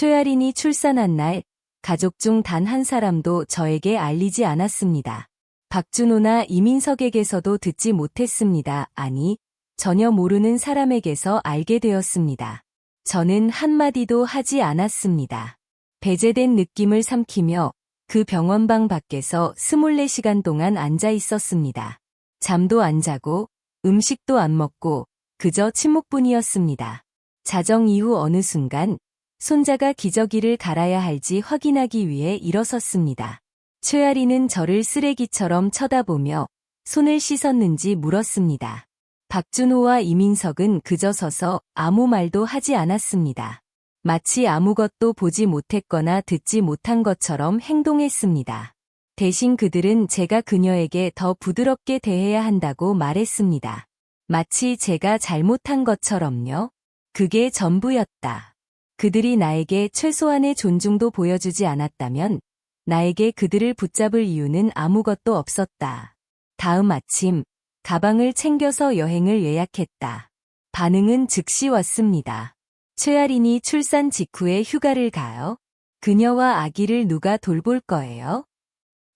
최아린이 출산한 날, 가족 중 단 한 사람도 저에게 알리지 않았습니다. 박준호나 이민석에게서도 듣지 못했습니다. 아니, 전혀 모르는 사람에게서 알게 되었습니다. 저는 한마디도 하지 않았습니다. 배제된 느낌을 삼키며 그 병원방 밖에서 24시간 동안 앉아 있었습니다. 잠도 안 자고 음식도 안 먹고 그저 침묵뿐이었습니다. 자정 이후 어느 순간 손자가 기저귀를 갈아야 할지 확인하기 위해 일어섰습니다. 최아린은 저를 쓰레기처럼 쳐다보며 손을 씻었는지 물었습니다. 박준호와 이민석은 그저 서서 아무 말도 하지 않았습니다. 마치 아무것도 보지 못했거나 듣지 못한 것처럼 행동했습니다. 대신 그들은 제가 그녀에게 더 부드럽게 대해야 한다고 말했습니다. 마치 제가 잘못한 것처럼요. 그게 전부였다. 그들이 나에게 최소한의 존중도 보여주지 않았다면 나에게 그들을 붙잡을 이유는 아무것도 없었다. 다음 아침, 가방을 챙겨서 여행을 예약했다. 반응은 즉시 왔습니다. 최아린이 출산 직후에 휴가를 가요? 그녀와 아기를 누가 돌볼 거예요?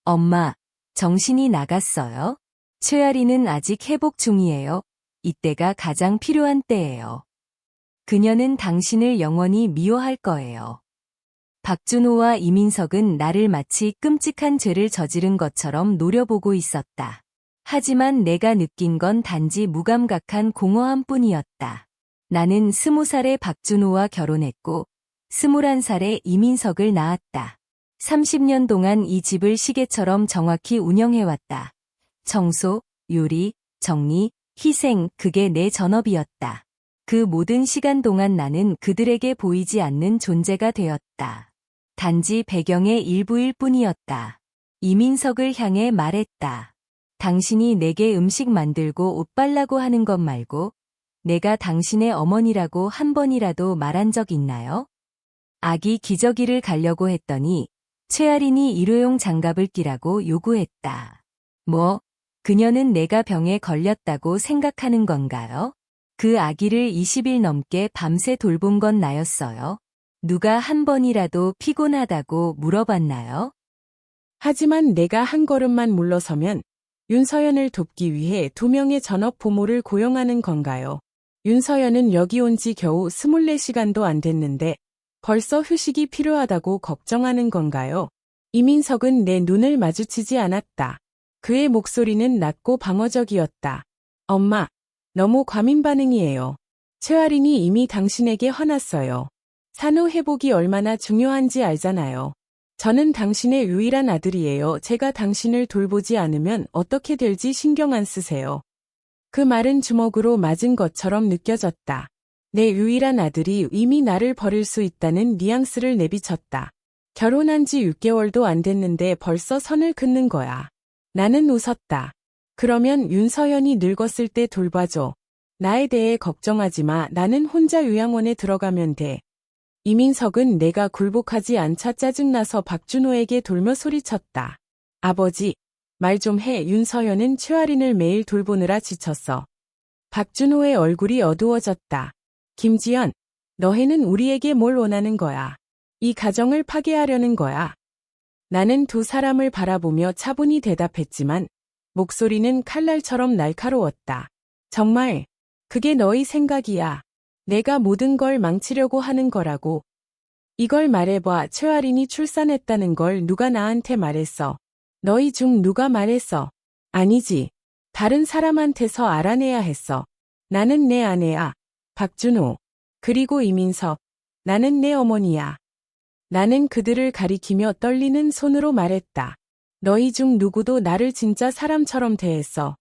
엄마, 정신이 나갔어요? 최아린은 아직 회복 중이에요. 이때가 가장 필요한 때예요. 그녀는 당신을 영원히 미워할 거예요. 박준호와 이민석은 나를 마치 끔찍한 죄를 저지른 것처럼 노려보고 있었다. 하지만 내가 느낀 건 단지 무감각한 공허함 뿐이었다. 나는 20살에 박준호와 결혼했고 21살에 이민석을 낳았다. 30년 동안 이 집을 시계처럼 정확히 운영해왔다. 청소, 요리, 정리, 희생, 그게 내 전업이었다. 그 모든 시간 동안 나는 그들에게 보이지 않는 존재가 되었다. 단지 배경의 일부일 뿐이었다. 이민석을 향해 말했다. 당신이 내게 음식 만들고 옷 빨라고 하는 것 말고 내가 당신의 어머니라고 한 번이라도 말한 적 있나요? 아기 기저귀를 갈려고 했더니 최아린이 일회용 장갑을 끼라고 요구했다. 뭐, 그녀는 내가 병에 걸렸다고 생각하는 건가요? 그 아기를 20일 넘게 밤새 돌본 건 나였어요. 누가 한 번이라도 피곤하다고 물어봤나요? 하지만 내가 한 걸음만 물러서면 윤서연을 돕기 위해 2명의 전업 보모를 고용하는 건가요? 윤서연은 여기 온 지 겨우 24시간도 안 됐는데 벌써 휴식이 필요하다고 걱정하는 건가요? 이민석은 내 눈을 마주치지 않았다. 그의 목소리는 낮고 방어적이었다. 엄마, 너무 과민 반응이에요. 최아린이 이미 당신에게 화났어요. 산후 회복이 얼마나 중요한지 알잖아요. 저는 당신의 유일한 아들이에요. 제가 당신을 돌보지 않으면 어떻게 될지 신경 안 쓰세요. 그 말은 주먹으로 맞은 것처럼 느껴졌다. 내 유일한 아들이 이미 나를 버릴 수 있다는 뉘앙스를 내비쳤다. 결혼한 지 6개월도 안 됐는데 벌써 선을 긋는 거야. 나는 웃었다. 그러면 윤서연이 늙었을 때 돌봐줘. 나에 대해 걱정하지 마. 나는 혼자 요양원에 들어가면 돼. 이민석은 내가 굴복하지 않자 짜증나서 박준호에게 돌며 소리쳤다. 아버지, 말 좀 해. 윤서연은 최아린을 매일 돌보느라 지쳤어. 박준호의 얼굴이 어두워졌다. 김지연, 너희는 우리에게 뭘 원하는 거야? 이 가정을 파괴하려는 거야. 나는 두 사람을 바라보며 차분히 대답했지만 목소리는 칼날처럼 날카로웠다. 정말, 그게 너희 생각이야. 내가 모든 걸 망치려고 하는 거라고. 이걸 말해봐. 최아린이 출산했다는 걸 누가 나한테 말했어? 너희 중 누가 말했어? 아니지. 다른 사람한테서 알아내야 했어. 나는 내 아내야. 박준호. 그리고 이민석. 나는 내 어머니야. 나는 그들을 가리키며 떨리는 손으로 말했다. 너희 중 누구도 나를 진짜 사람처럼 대했어.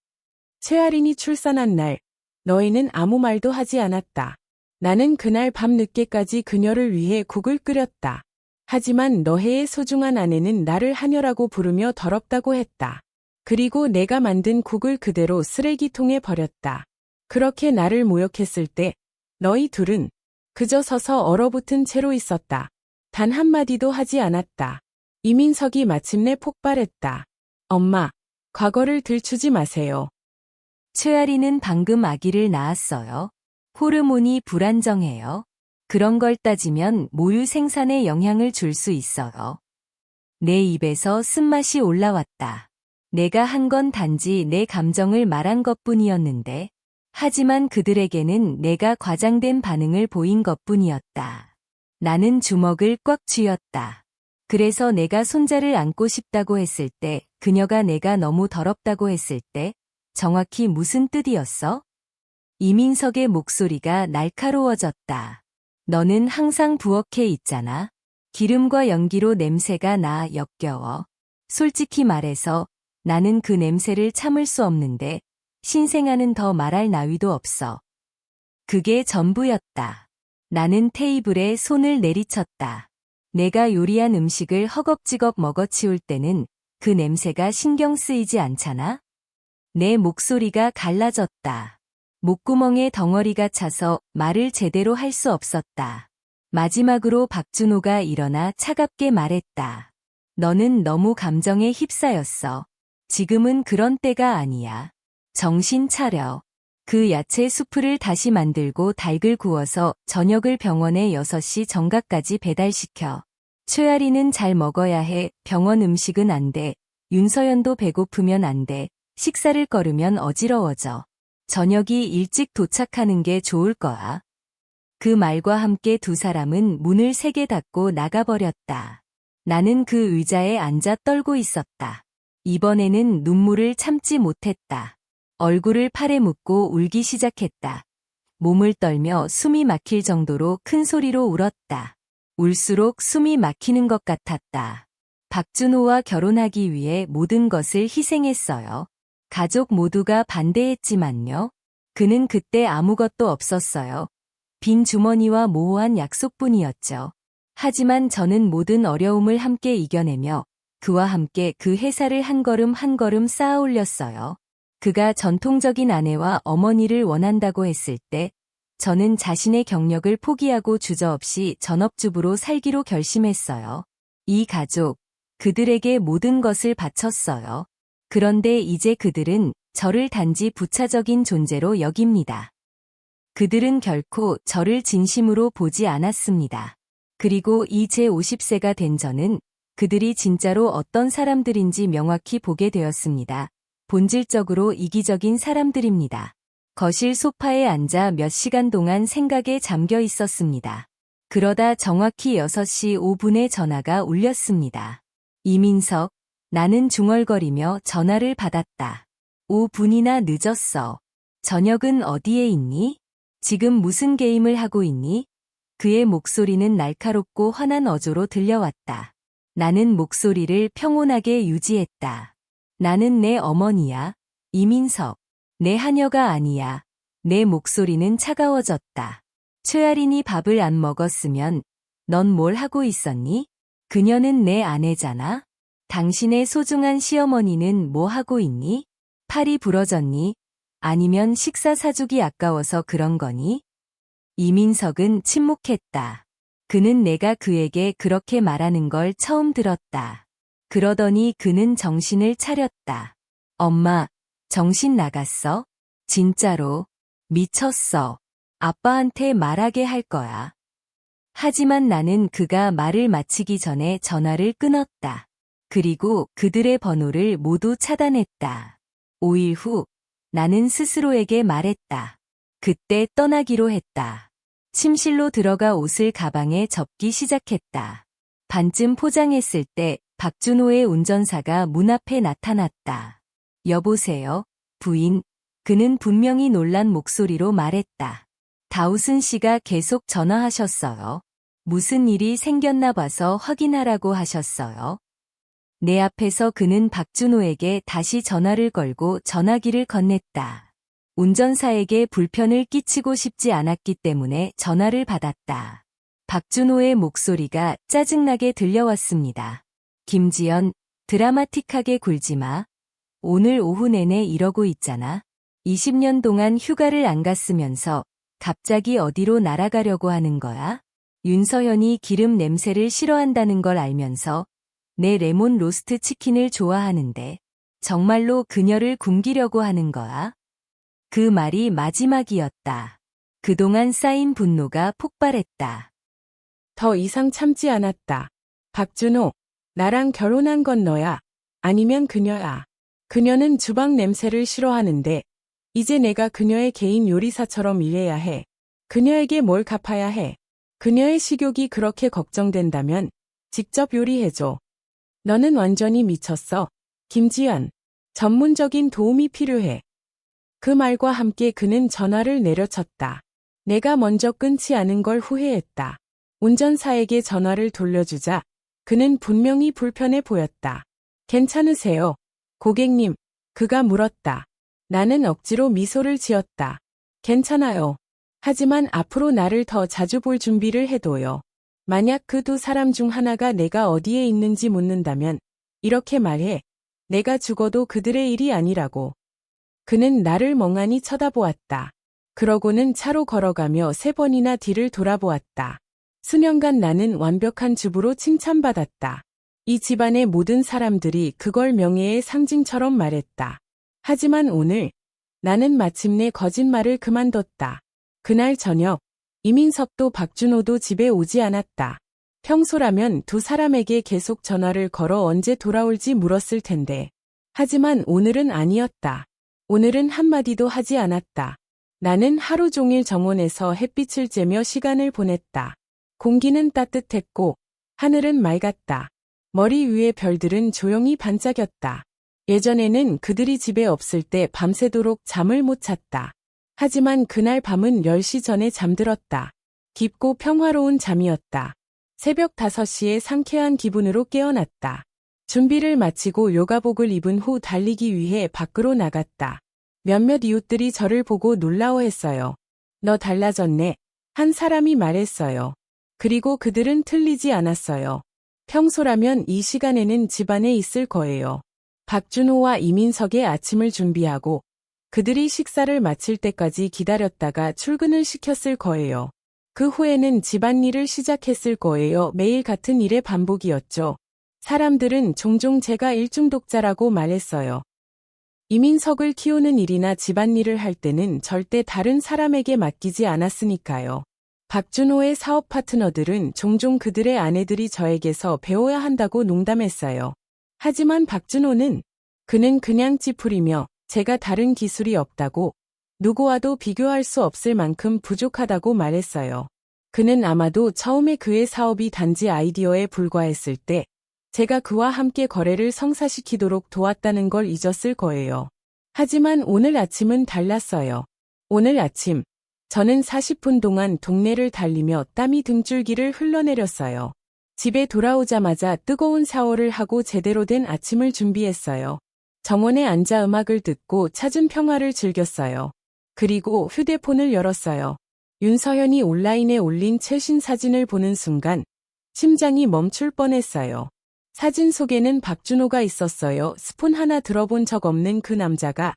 최아린이 출산한 날, 너희는 아무 말도 하지 않았다. 나는 그날 밤 늦게까지 그녀를 위해 국을 끓였다. 하지만 너희의 소중한 아내는 나를 하녀라고 부르며 더럽다고 했다. 그리고 내가 만든 국을 그대로 쓰레기통에 버렸다. 그렇게 나를 모욕했을 때 너희 둘은 그저 서서 얼어붙은 채로 있었다. 단 한마디도 하지 않았다. 이민석이 마침내 폭발했다. 엄마, 과거를 들추지 마세요. 최아린은 방금 아기를 낳았어요. 호르몬이 불안정해요. 그런 걸 따지면 모유 생산에 영향을 줄 수 있어요. 내 입에서 쓴맛이 올라왔다. 내가 한 건 단지 내 감정을 말한 것뿐이었는데, 하지만 그들에게는 내가 과장된 반응을 보인 것뿐이었다. 나는 주먹을 꽉 쥐었다. 그래서 내가 손자를 안고 싶다고 했을 때, 그녀가 내가 너무 더럽다고 했을 때, 정확히 무슨 뜻이었어? 이민석의 목소리가 날카로워졌다. 너는 항상 부엌에 있잖아. 기름과 연기로 냄새가 나 역겨워. 솔직히 말해서 나는 그 냄새를 참을 수 없는데 신생아는 더 말할 나위도 없어. 그게 전부였다. 나는 테이블에 손을 내리쳤다. 내가 요리한 음식을 허겁지겁 먹어치울 때는 그 냄새가 신경 쓰이지 않잖아? 내 목소리가 갈라졌다. 목구멍에 덩어리가 차서 말을 제대로 할 수 없었다. 마지막으로 박준호가 일어나 차갑게 말했다. 너는 너무 감정에 휩싸였어. 지금은 그런 때가 아니야. 정신 차려. 그 야채 수프를 다시 만들고 닭을 구워서 저녁을 병원에 6시 정각까지 배달시켜. 최아리는 잘 먹어야 해. 병원 음식은 안 돼. 윤서연도 배고프면 안 돼. 식사를 거르면 어지러워져. 저녁이 일찍 도착하는 게 좋을 거야. 그 말과 함께 두 사람은 문을 세게 닫고 나가버렸다. 나는 그 의자에 앉아 떨고 있었다. 이번에는 눈물을 참지 못했다. 얼굴을 팔에 묻고 울기 시작했다. 몸을 떨며 숨이 막힐 정도로 큰 소리로 울었다. 울수록 숨이 막히는 것 같았다. 박준호와 결혼하기 위해 모든 것을 희생했어요. 가족 모두가 반대했지만요. 그는 그때 아무것도 없었어요. 빈 주머니와 모호한 약속뿐이었죠. 하지만 저는 모든 어려움을 함께 이겨내며 그와 함께 그 회사를 한 걸음 한 걸음 쌓아 올렸어요. 그가 전통적인 아내와 어머니를 원한다고 했을 때 저는 자신의 경력을 포기하고 주저없이 전업주부로 살기로 결심했어요. 이 가족, 그들에게 모든 것을 바쳤어요. 그런데 이제 그들은 저를 단지 부차적인 존재로 여깁니다. 그들은 결코 저를 진심으로 보지 않았습니다. 그리고 이 제 50세가 된 저는 그들이 진짜로 어떤 사람들인지 명확히 보게 되었습니다. 본질적으로 이기적인 사람들입니다. 거실 소파에 앉아 몇 시간 동안 생각에 잠겨 있었습니다. 그러다 정확히 6시 5분에 전화가 울렸습니다. 이민석, 나는 중얼거리며 전화를 받았다. 5분이나 늦었어. 저녁은 어디에 있니? 지금 무슨 게임을 하고 있니? 그의 목소리는 날카롭고 환한 어조로 들려왔다. 나는 목소리를 평온하게 유지했다. 나는 내 어머니야. 이민석. 내 하녀가 아니야. 내 목소리는 차가워졌다. 최아린이 밥을 안 먹었으면 넌 뭘 하고 있었니? 그녀는 내 아내잖아. 당신의 소중한 시어머니는 뭐 하고 있니? 팔이 부러졌니? 아니면 식사 사주기 아까워서 그런 거니? 이민석은 침묵했다. 그는 내가 그에게 그렇게 말하는 걸 처음 들었다. 그러더니 그는 정신을 차렸다. 엄마, 정신 나갔어? 진짜로. 미쳤어. 아빠한테 말하게 할 거야. 하지만 나는 그가 말을 마치기 전에 전화를 끊었다. 그리고 그들의 번호를 모두 차단했다. 5일 후, 나는 스스로에게 말했다. 그때 떠나기로 했다. 침실로 들어가 옷을 가방에 접기 시작했다. 반쯤 포장했을 때 박준호의 운전사가 문 앞에 나타났다. 여보세요, 부인. 그는 분명히 놀란 목소리로 말했다. 다우슨 씨가 계속 전화하셨어요. 무슨 일이 생겼나 봐서 확인하라고 하셨어요. 내 앞에서 그는 박준호에게 다시 전화를 걸고 전화기를 건넸다. 운전사에게 불편을 끼치고 싶지 않았기 때문에 전화를 받았다. 박준호의 목소리가 짜증나게 들려왔습니다. 김지연, 드라마틱하게 굴지 마. 오늘 오후 내내 이러고 있잖아. 20년 동안 휴가를 안 갔으면서 갑자기 어디로 날아가려고 하는 거야? 윤서연이 기름 냄새를 싫어한다는 걸 알면서 내 레몬 로스트 치킨을 좋아하는데 정말로 그녀를 굶기려고 하는 거야? 그 말이 마지막이었다. 그동안 쌓인 분노가 폭발했다. 더 이상 참지 않았다. 박준호, 나랑 결혼한 건 너야. 아니면 그녀야. 그녀는 주방 냄새를 싫어하는데 이제 내가 그녀의 개인 요리사처럼 일해야 해. 그녀에게 뭘 갚아야 해. 그녀의 식욕이 그렇게 걱정된다면 직접 요리해줘. 너는 완전히 미쳤어. 김지연, 전문적인 도움이 필요해. 그 말과 함께 그는 전화를 내려쳤다. 내가 먼저 끊지 않은 걸 후회했다. 운전사에게 전화를 돌려주자 그는 분명히 불편해 보였다. 괜찮으세요? 고객님, 그가 물었다. 나는 억지로 미소를 지었다. 괜찮아요. 하지만 앞으로 나를 더 자주 볼 준비를 해둬요. 만약 그 두 사람 중 하나가 내가 어디에 있는지 묻는다면 이렇게 말해. 내가 죽어도 그들의 일이 아니라고. 그는 나를 멍하니 쳐다보았다. 그러고는 차로 걸어가며 3번이나 뒤를 돌아보았다. 수년간 나는 완벽한 주부로 칭찬받았다. 이 집안의 모든 사람들이 그걸 명예의 상징처럼 말했다. 하지만 오늘 나는 마침내 거짓말을 그만뒀다. 그날 저녁 이민석도 박준호도 집에 오지 않았다. 평소라면 두 사람에게 계속 전화를 걸어 언제 돌아올지 물었을 텐데. 하지만 오늘은 아니었다. 오늘은 한마디도 하지 않았다. 나는 하루 종일 정원에서 햇빛을 쬐며 시간을 보냈다. 공기는 따뜻했고 하늘은 맑았다. 머리 위의 별들은 조용히 반짝였다. 예전에는 그들이 집에 없을 때 밤새도록 잠을 못 잤다. 하지만 그날 밤은 10시 전에 잠들었다. 깊고 평화로운 잠이었다. 새벽 5시에 상쾌한 기분으로 깨어났다. 준비를 마치고 요가복을 입은 후 달리기 위해 밖으로 나갔다. 몇몇 이웃들이 저를 보고 놀라워했어요. 너 달라졌네. 한 사람이 말했어요. 그리고 그들은 틀리지 않았어요. 평소라면 이 시간에는 집안에 있을 거예요. 박준호와 이민석의 아침을 준비하고 그들이 식사를 마칠 때까지 기다렸다가 출근을 시켰을 거예요. 그 후에는 집안일을 시작했을 거예요. 매일 같은 일의 반복이었죠. 사람들은 종종 제가 일중독자라고 말했어요. 이민석을 키우는 일이나 집안일을 할 때는 절대 다른 사람에게 맡기지 않았으니까요. 박준호의 사업 파트너들은 종종 그들의 아내들이 저에게서 배워야 한다고 농담했어요. 하지만 박준호는 그는 그냥 찌푸리며 제가 다른 기술이 없다고 누구와도 비교할 수 없을 만큼 부족하다고 말했어요. 그는 아마도 처음에 그의 사업이 단지 아이디어에 불과했을 때 제가 그와 함께 거래를 성사시키도록 도왔다는 걸 잊었을 거예요. 하지만 오늘 아침은 달랐어요. 오늘 아침 저는 40분 동안 동네를 달리며 땀이 등줄기를 흘러내렸어요. 집에 돌아오자마자 뜨거운 샤워를 하고 제대로 된 아침을 준비했어요. 정원에 앉아 음악을 듣고 찾은 평화를 즐겼어요. 그리고 휴대폰을 열었어요. 윤서현이 온라인에 올린 최신 사진을 보는 순간 심장이 멈출 뻔했어요. 사진 속에는 박준호가 있었어요. 스푼 하나 들어본 적 없는 그 남자가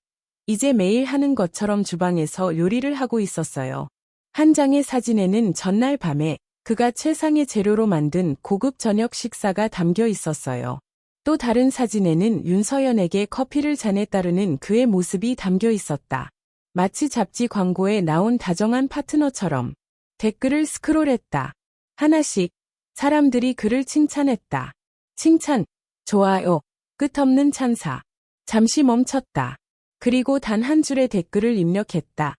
이제 매일 하는 것처럼 주방에서 요리를 하고 있었어요. 한 장의 사진에는 전날 밤에 그가 최상의 재료로 만든 고급 저녁 식사가 담겨 있었어요. 또 다른 사진에는 윤서연에게 커피를 잔에 따르는 그의 모습이 담겨 있었다. 마치 잡지 광고에 나온 다정한 파트너처럼. 댓글을 스크롤했다. 하나씩 사람들이 그를 칭찬했다. 칭찬, 좋아요, 끝없는 찬사. 잠시 멈췄다. 그리고 단 한 줄의 댓글을 입력했다.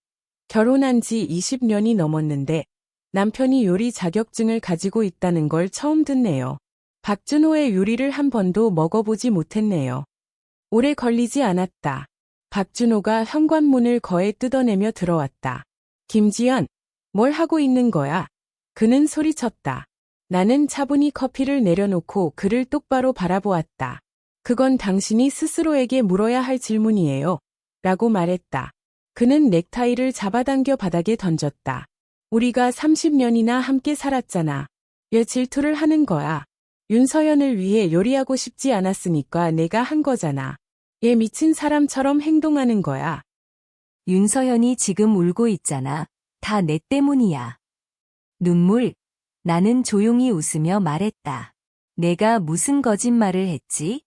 결혼한 지 20년이 넘었는데 남편이 요리 자격증을 가지고 있다는 걸 처음 듣네요. 박준호의 요리를 한 번도 먹어보지 못했네요. 오래 걸리지 않았다. 박준호가 현관문을 거에 뜯어내며 들어왔다. 김지연, 뭘 하고 있는 거야? 그는 소리쳤다. 나는 차분히 커피를 내려놓고 그를 똑바로 바라보았다. 그건 당신이 스스로에게 물어야 할 질문이에요. 라고 말했다. 그는 넥타이를 잡아당겨 바닥에 던졌다. 우리가 30년이나 함께 살았잖아. 왜 질투를 하는 거야? 윤서연을 위해 요리하고 싶지 않았으니까 내가 한 거잖아. 얘 미친 사람처럼 행동하는 거야. 윤서연이 지금 울고 있잖아. 다 내 때문이야. 눈물. 나는 조용히 웃으며 말했다. 내가 무슨 거짓말을 했지?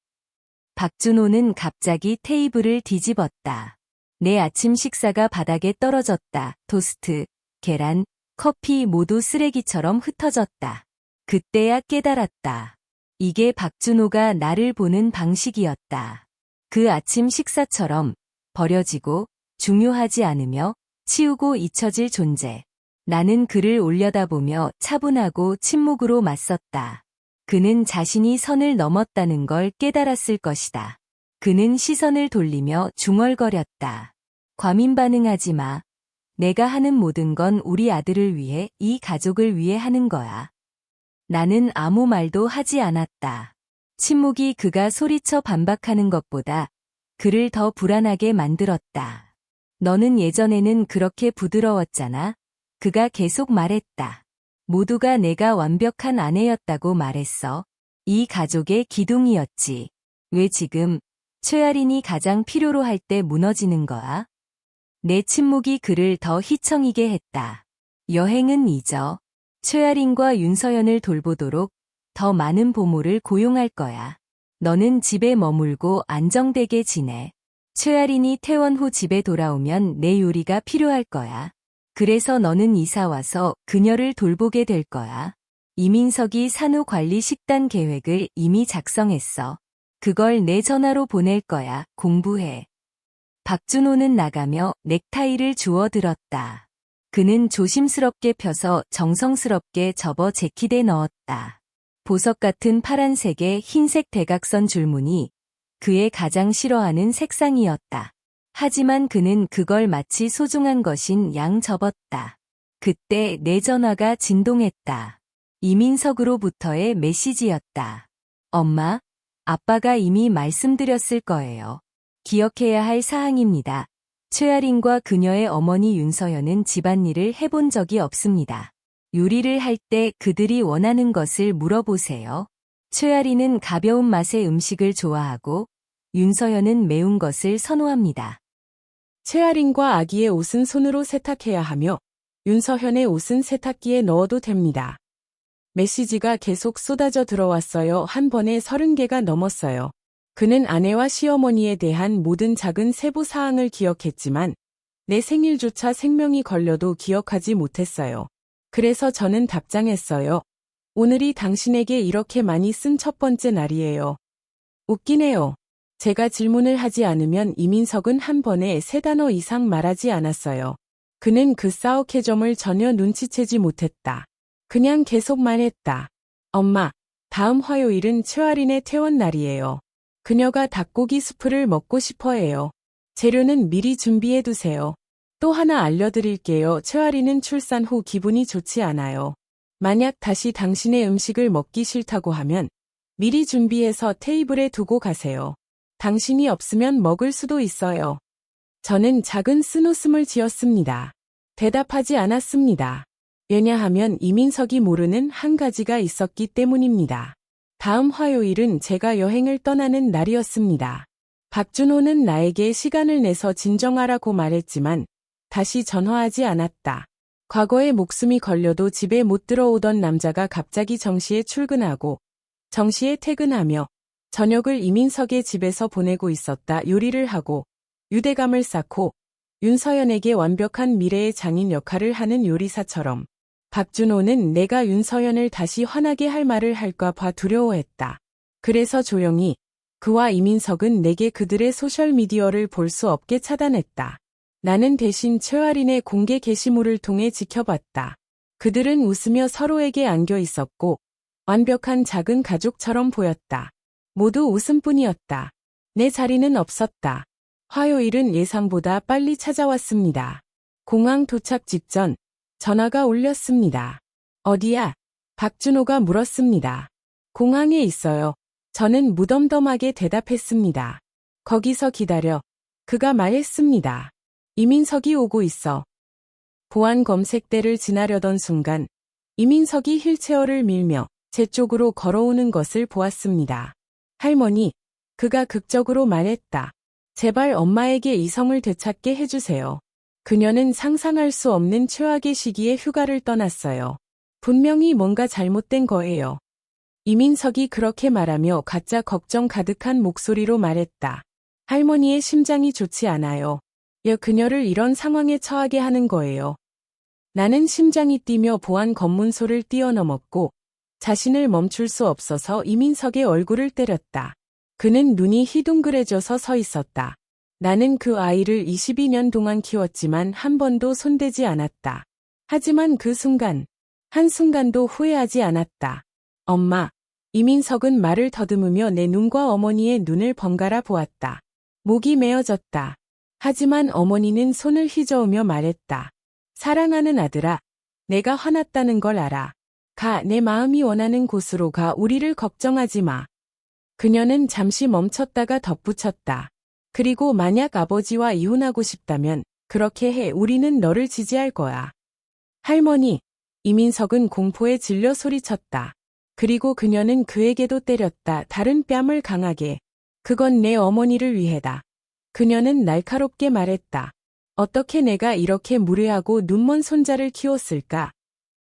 박준호는 갑자기 테이블을 뒤집었다. 내 아침 식사가 바닥에 떨어졌다. 토스트, 계란, 커피 모두 쓰레기처럼 흩어졌다. 그때야 깨달았다. 이게 박준호가 나를 보는 방식이었다. 그 아침 식사처럼 버려지고 중요하지 않으며 치우고 잊혀질 존재. 나는 그를 올려다보며 차분하고 침묵으로 맞섰다. 그는 자신이 선을 넘었다는 걸 깨달았을 것이다. 그는 시선을 돌리며 중얼거렸다. 과민 반응하지 마. 내가 하는 모든 건 우리 아들을 위해, 이 가족을 위해 하는 거야. 나는 아무 말도 하지 않았다. 침묵이 그가 소리쳐 반박하는 것보다 그를 더 불안하게 만들었다. 너는 예전에는 그렇게 부드러웠잖아. 그가 계속 말했다. 모두가 내가 완벽한 아내였다고 말했어. 이 가족의 기둥이었지. 왜 지금 최아린이 가장 필요로 할 때 무너지는 거야? 내 침묵이 그를 더 휘청이게 했다. 여행은 잊어. 최아린과 윤서연을 돌보도록 더 많은 보모를 고용할 거야. 너는 집에 머물고 안정되게 지내. 최아린이 퇴원 후 집에 돌아오면 내 요리가 필요할 거야. 그래서 너는 이사 와서 그녀를 돌보게 될 거야. 이민석이 산후관리 식단 계획을 이미 작성했어. 그걸 내 전화로 보낼 거야. 공부해. 박준호는 나가며 넥타이를 주워 들었다. 그는 조심스럽게 펴서 정성스럽게 접어 재킷에 넣었다. 보석 같은 파란색의 흰색 대각선 줄무늬, 그의 가장 싫어하는 색상이었다. 하지만 그는 그걸 마치 소중한 것인 양 접었다. 그때 내 전화가 진동했다. 이민석으로부터의 메시지였다. 엄마, 아빠가 이미 말씀드렸을 거예요. 기억해야 할 사항입니다. 최아린과 그녀의 어머니 윤서연은 집안일을 해본 적이 없습니다. 요리를 할 때 그들이 원하는 것을 물어보세요. 최아린은 가벼운 맛의 음식을 좋아하고 윤서연은 매운 것을 선호합니다. 최아린과 아기의 옷은 손으로 세탁해야 하며 윤서현의 옷은 세탁기에 넣어도 됩니다. 메시지가 계속 쏟아져 들어왔어요. 한 번에 30개가 넘었어요. 그는 아내와 시어머니에 대한 모든 작은 세부 사항을 기억했지만 내 생일조차 생명이 걸려도 기억하지 못했어요. 그래서 저는 답장했어요. 오늘이 당신에게 이렇게 많이 쓴 첫 번째 날이에요. 웃기네요. 제가 질문을 하지 않으면 이민석은 한 번에 3단어 이상 말하지 않았어요. 그는 그 싸움의 점을 전혀 눈치채지 못했다. 그냥 계속 말했다. 엄마, 다음 화요일은 최아린의 퇴원 날이에요. 그녀가 닭고기 수프를 먹고 싶어 해요. 재료는 미리 준비해 두세요. 또 하나 알려드릴게요. 최아린은 출산 후 기분이 좋지 않아요. 만약 다시 당신의 음식을 먹기 싫다고 하면 미리 준비해서 테이블에 두고 가세요. 당신이 없으면 먹을 수도 있어요. 저는 작은 쓴웃음을 지었습니다. 대답하지 않았습니다. 왜냐하면 이민석이 모르는 한 가지가 있었기 때문입니다. 다음 화요일은 제가 여행을 떠나는 날이었습니다. 박준호는 나에게 시간을 내서 진정하라고 말했지만 다시 전화하지 않았다. 과거에 목숨이 걸려도 집에 못 들어오던 남자가 갑자기 정시에 출근하고 정시에 퇴근하며 저녁을 이민석의 집에서 보내고 있었다. 요리를 하고 유대감을 쌓고 윤서연에게 완벽한 미래의 장인 역할을 하는 요리사처럼 박준호는 내가 윤서연을 다시 화나게 할 말을 할까 봐 두려워했다. 그래서 조용히 그와 이민석은 내게 그들의 소셜미디어를 볼 수 없게 차단했다. 나는 대신 최아린의 공개 게시물을 통해 지켜봤다. 그들은 웃으며 서로에게 안겨 있었고 완벽한 작은 가족처럼 보였다. 모두 웃음뿐이었다. 내 자리는 없었다. 화요일은 예상보다 빨리 찾아왔습니다. 공항 도착 직전 전화가 울렸습니다. 어디야? 박준호가 물었습니다. 공항에 있어요. 저는 무덤덤하게 대답했습니다. 거기서 기다려. 그가 말했습니다. 이민석이 오고 있어. 보안 검색대를 지나려던 순간 이민석이 휠체어를 밀며 제 쪽으로 걸어오는 것을 보았습니다. 할머니, 그가 극적으로 말했다. 제발 엄마에게 이성을 되찾게 해주세요. 그녀는 상상할 수 없는 최악의 시기에 휴가를 떠났어요. 분명히 뭔가 잘못된 거예요. 이민석이 그렇게 말하며 가짜 걱정 가득한 목소리로 말했다. 할머니의 심장이 좋지 않아요. 그녀를 이런 상황에 처하게 하는 거예요. 나는 심장이 뛰며 보안 검문소를 뛰어넘었고 자신을 멈출 수 없어서 이민석의 얼굴을 때렸다. 그는 눈이 희둥그레져서 서 있었다. 나는 그 아이를 22년 동안 키웠지만 한 번도 손대지 않았다. 하지만 그 순간, 한순간도 후회하지 않았다. 엄마. 이민석은 말을 더듬으며 내 눈과 어머니의 눈을 번갈아 보았다. 목이 메어졌다. 하지만 어머니는 손을 휘저으며 말했다. 사랑하는 아들아, 내가 화났다는 걸 알아. 가, 내 마음이 원하는 곳으로 가, 우리를 걱정하지 마. 그녀는 잠시 멈췄다가 덧붙였다. 그리고 만약 아버지와 이혼하고 싶다면 그렇게 해, 우리는 너를 지지할 거야. 할머니. 이민석은 공포에 질려 소리쳤다. 그리고 그녀는 그에게도 때렸다. 다른 뺨을 강하게. 그건 내 어머니를 위해다. 그녀는 날카롭게 말했다. 어떻게 내가 이렇게 무례하고 눈먼 손자를 키웠을까?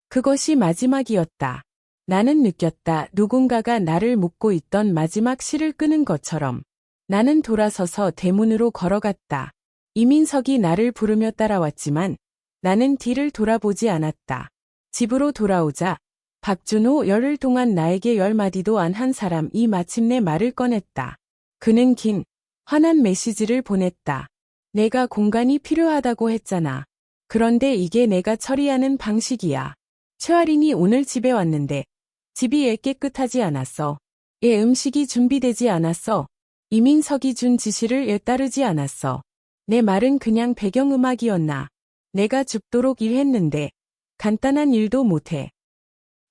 그것이 마지막이었다. 나는 느꼈다. 누군가가 나를 묶고 있던 마지막 실을 끄는 것처럼. 나는 돌아서서 대문으로 걸어갔다. 이민석이 나를 부르며 따라왔지만 나는 뒤를 돌아보지 않았다. 집으로 돌아오자 박준호 열흘 동안 나에게 10마디도 안 한 사람이 마침내 말을 꺼냈다. 그는 긴, 화난 메시지를 보냈다. 내가 공간이 필요하다고 했잖아. 그런데 이게 내가 처리하는 방식이야. 최아린이 오늘 집에 왔는데 집이 깨끗하지 않았어. 음식이 준비되지 않았어. 이민석이 준 지시를 따르지 않았어. 내 말은 그냥 배경음악이었나. 내가 죽도록 일했는데 간단한 일도 못해.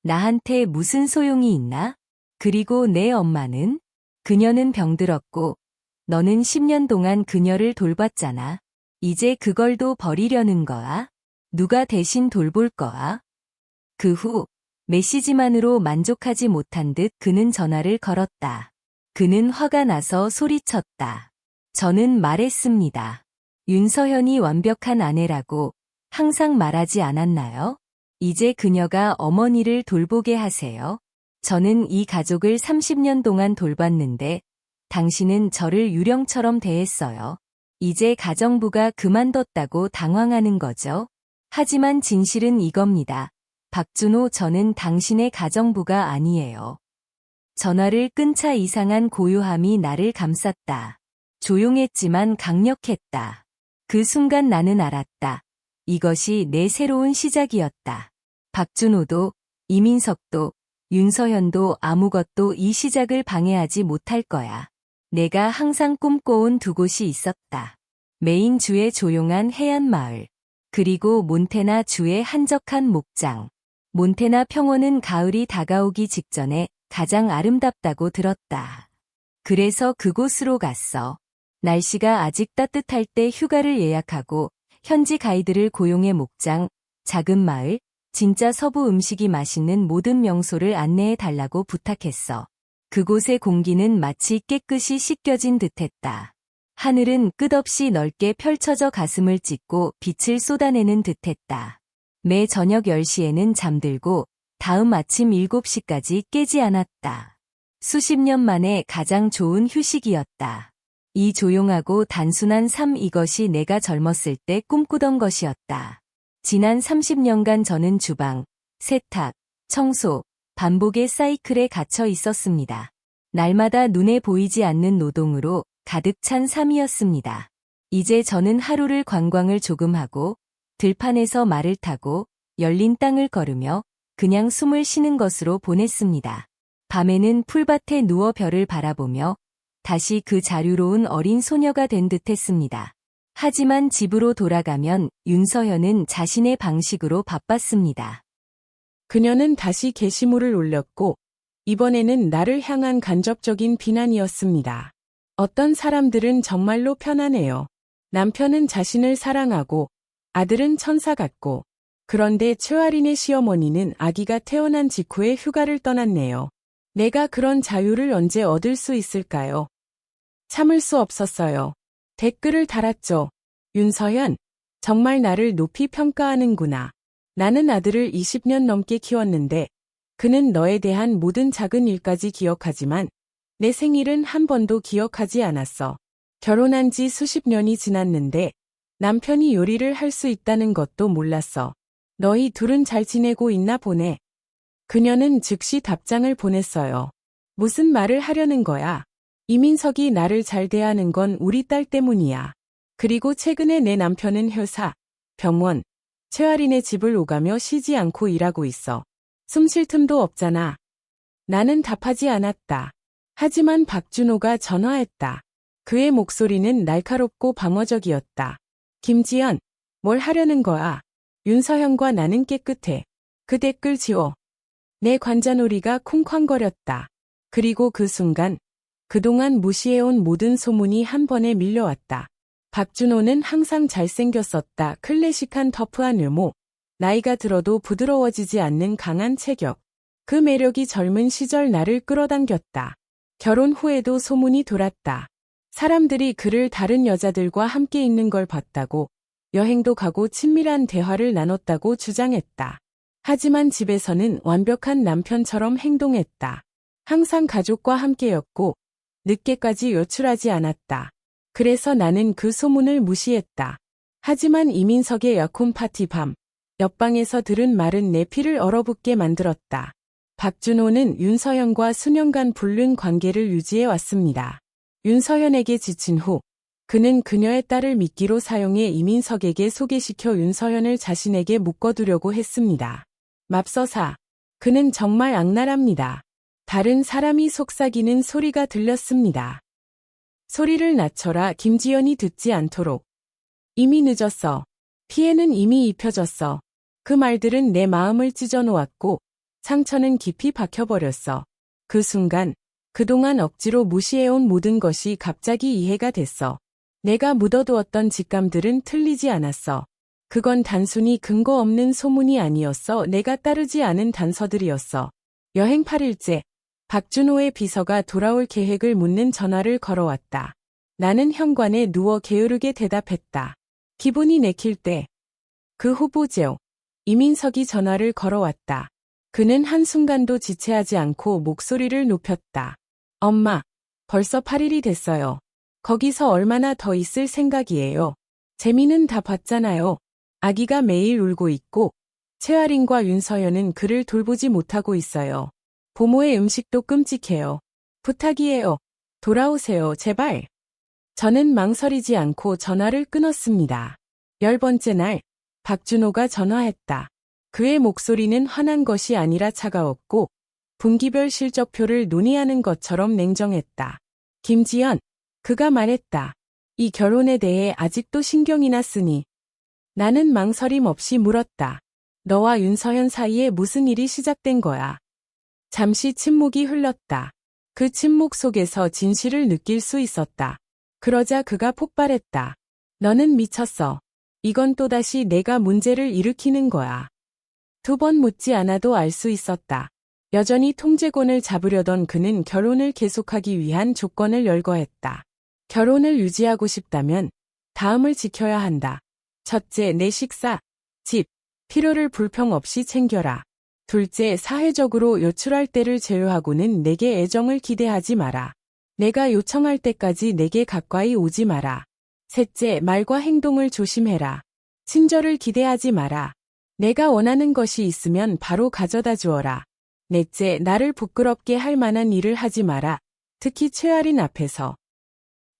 나한테 무슨 소용이 있나? 그리고 내 엄마는? 그녀는 병들었고 너는 10년 동안 그녀를 돌봤잖아. 이제 그걸도 버리려는 거야? 누가 대신 돌볼 거야? 그 후 메시지만으로 만족하지 못한 듯 그는 전화를 걸었다. 그는 화가 나서 소리쳤다. 저는 말했습니다. 윤서현이 완벽한 아내라고 항상 말하지 않았나요? 이제 그녀가 어머니를 돌보게 하세요. 저는 이 가족을 30년 동안 돌봤는데 당신은 저를 유령처럼 대했어요. 이제 가정부가 그만뒀다고 당황하는 거죠. 하지만 진실은 이겁니다. 박준호, 저는 당신의 가정부가 아니에요. 전화를 끈 차 이상한 고요함이 나를 감쌌다. 조용했지만 강력했다. 그 순간 나는 알았다. 이것이 내 새로운 시작이었다. 박준호도, 이민석도, 윤서현도 아무것도 이 시작을 방해하지 못할 거야. 내가 항상 꿈꿔온 두 곳이 있었다. 메인 주의 조용한 해안마을, 그리고 몬테나 주의 한적한 목장. 몬테나 평원은 가을이 다가오기 직전에 가장 아름답다고 들었다. 그래서 그곳으로 갔어. 날씨가 아직 따뜻할 때 휴가를 예약하고 현지 가이드를 고용해 목장, 작은 마을, 진짜 서부 음식이 맛있는 모든 명소를 안내해 달라고 부탁했어. 그곳의 공기는 마치 깨끗이 씻겨진 듯했다. 하늘은 끝없이 넓게 펼쳐져 가슴을 찢고 빛을 쏟아내는 듯했다. 매 저녁 10시에는 잠들고 다음 아침 7시까지 깨지 않았다. 수십 년 만에 가장 좋은 휴식이었다. 이 조용하고 단순한 삶, 이것이 내가 젊었을 때 꿈꾸던 것이었다. 지난 30년간 저는 주방, 세탁, 청소, 반복의 사이클에 갇혀 있었습니다. 날마다 눈에 보이지 않는 노동으로 가득 찬 삶이었습니다. 이제 저는 하루를 관광을 조금 하고 들판에서 말을 타고 열린 땅을 걸으며 그냥 숨을 쉬는 것으로 보냈습니다. 밤에는 풀밭에 누워 별을 바라보며 다시 그 자유로운 어린 소녀가 된 듯했습니다. 하지만 집으로 돌아가면 윤서현은 자신의 방식으로 바빴습니다. 그녀는 다시 게시물을 올렸고 이번에는 나를 향한 간접적인 비난이었습니다. 어떤 사람들은 정말로 편안해요. 남편은 자신을 사랑하고 아들은 천사 같고, 그런데 최아린의 시어머니는 아기가 태어난 직후에 휴가를 떠났네요. 내가 그런 자유를 언제 얻을 수 있을까요? 참을 수 없었어요. 댓글을 달았죠. 윤서현, 정말 나를 높이 평가하는구나. 나는 아들을 20년 넘게 키웠는데 그는 너에 대한 모든 작은 일까지 기억하지만 내 생일은 한 번도 기억하지 않았어. 결혼한 지 수십 년이 지났는데 남편이 요리를 할 수 있다는 것도 몰랐어. 너희 둘은 잘 지내고 있나 보네. 그녀는 즉시 답장을 보냈어요. 무슨 말을 하려는 거야? 이민석이 나를 잘 대하는 건 우리 딸 때문이야. 그리고 최근에 내 남편은 회사, 병원, 최아린의 집을 오가며 쉬지 않고 일하고 있어. 숨 쉴 틈도 없잖아. 나는 답하지 않았다. 하지만 박준호가 전화했다. 그의 목소리는 날카롭고 방어적이었다. 김지연, 뭘 하려는 거야? 윤서현과 나는 깨끗해. 그 댓글 지워. 내 관자놀이가 쿵쾅거렸다. 그리고 그 순간 그동안 무시해온 모든 소문이 한 번에 밀려왔다. 박준호는 항상 잘생겼었다. 클래식한 터프한 외모, 나이가 들어도 부드러워지지 않는 강한 체격. 그 매력이 젊은 시절 나를 끌어당겼다. 결혼 후에도 소문이 돌았다. 사람들이 그를 다른 여자들과 함께 있는 걸 봤다고, 여행도 가고 친밀한 대화를 나눴다고 주장했다. 하지만 집에서는 완벽한 남편처럼 행동했다. 항상 가족과 함께였고, 늦게까지 외출하지 않았다. 그래서 나는 그 소문을 무시했다. 하지만 이민석의 약혼 파티 밤, 옆방에서 들은 말은 내 피를 얼어붙게 만들었다. 박준호는 윤서현과 수년간 불륜 관계를 유지해 왔습니다. 윤서현에게 지친 후 그는 그녀의 딸을 미끼로 사용해 이민석에게 소개시켜 윤서현을 자신에게 묶어두려고 했습니다. 맙서사, 그는 정말 악랄합니다. 다른 사람이 속삭이는 소리가 들렸습니다. 소리를 낮춰라. 김지연이 듣지 않도록. 이미 늦었어. 피해는 이미 입혀졌어. 그 말들은 내 마음을 찢어놓았고 상처는 깊이 박혀버렸어. 그 순간 그동안 억지로 무시해온 모든 것이 갑자기 이해가 됐어. 내가 묻어두었던 직감들은 틀리지 않았어. 그건 단순히 근거 없는 소문이 아니었어. 내가 따르지 않은 단서들이었어. 여행 8일째, 박준호의 비서가 돌아올 계획을 묻는 전화를 걸어왔다. 나는 현관에 누워 게으르게 대답했다. 기분이 내킬 때. 그 후보제오, 이민석이 전화를 걸어왔다. 그는 한순간도 지체하지 않고 목소리를 높였다. 엄마, 벌써 8일이 됐어요. 거기서 얼마나 더 있을 생각이에요? 재미는 다 봤잖아요. 아기가 매일 울고 있고 최아린과 윤서연은 그를 돌보지 못하고 있어요. 부모의 음식도 끔찍해요. 부탁이에요. 돌아오세요, 제발. 저는 망설이지 않고 전화를 끊었습니다. 10번째 날, 박준호가 전화했다. 그의 목소리는 화난 것이 아니라 차가웠고 분기별 실적표를 논의하는 것처럼 냉정했다. 김지연, 그가 말했다. 이 결혼에 대해 아직도 신경이나 쓰니. 나는 망설임 없이 물었다. 너와 윤서현 사이에 무슨 일이 시작된 거야? 잠시 침묵이 흘렀다. 그 침묵 속에서 진실을 느낄 수 있었다. 그러자 그가 폭발했다. 너는 미쳤어. 이건 또다시 내가 문제를 일으키는 거야. 2번 묻지 않아도 알 수 있었다. 여전히 통제권을 잡으려던 그는 결혼을 계속하기 위한 조건을 열거했다. 결혼을 유지하고 싶다면 다음을 지켜야 한다. 첫째, 내 식사, 집, 필요를 불평 없이 챙겨라. 둘째, 사회적으로 요출할 때를 제외하고는 내게 애정을 기대하지 마라. 내가 요청할 때까지 내게 가까이 오지 마라. 셋째, 말과 행동을 조심해라. 친절을 기대하지 마라. 내가 원하는 것이 있으면 바로 가져다 주어라. 넷째, 나를 부끄럽게 할 만한 일을 하지 마라. 특히 최아린 앞에서.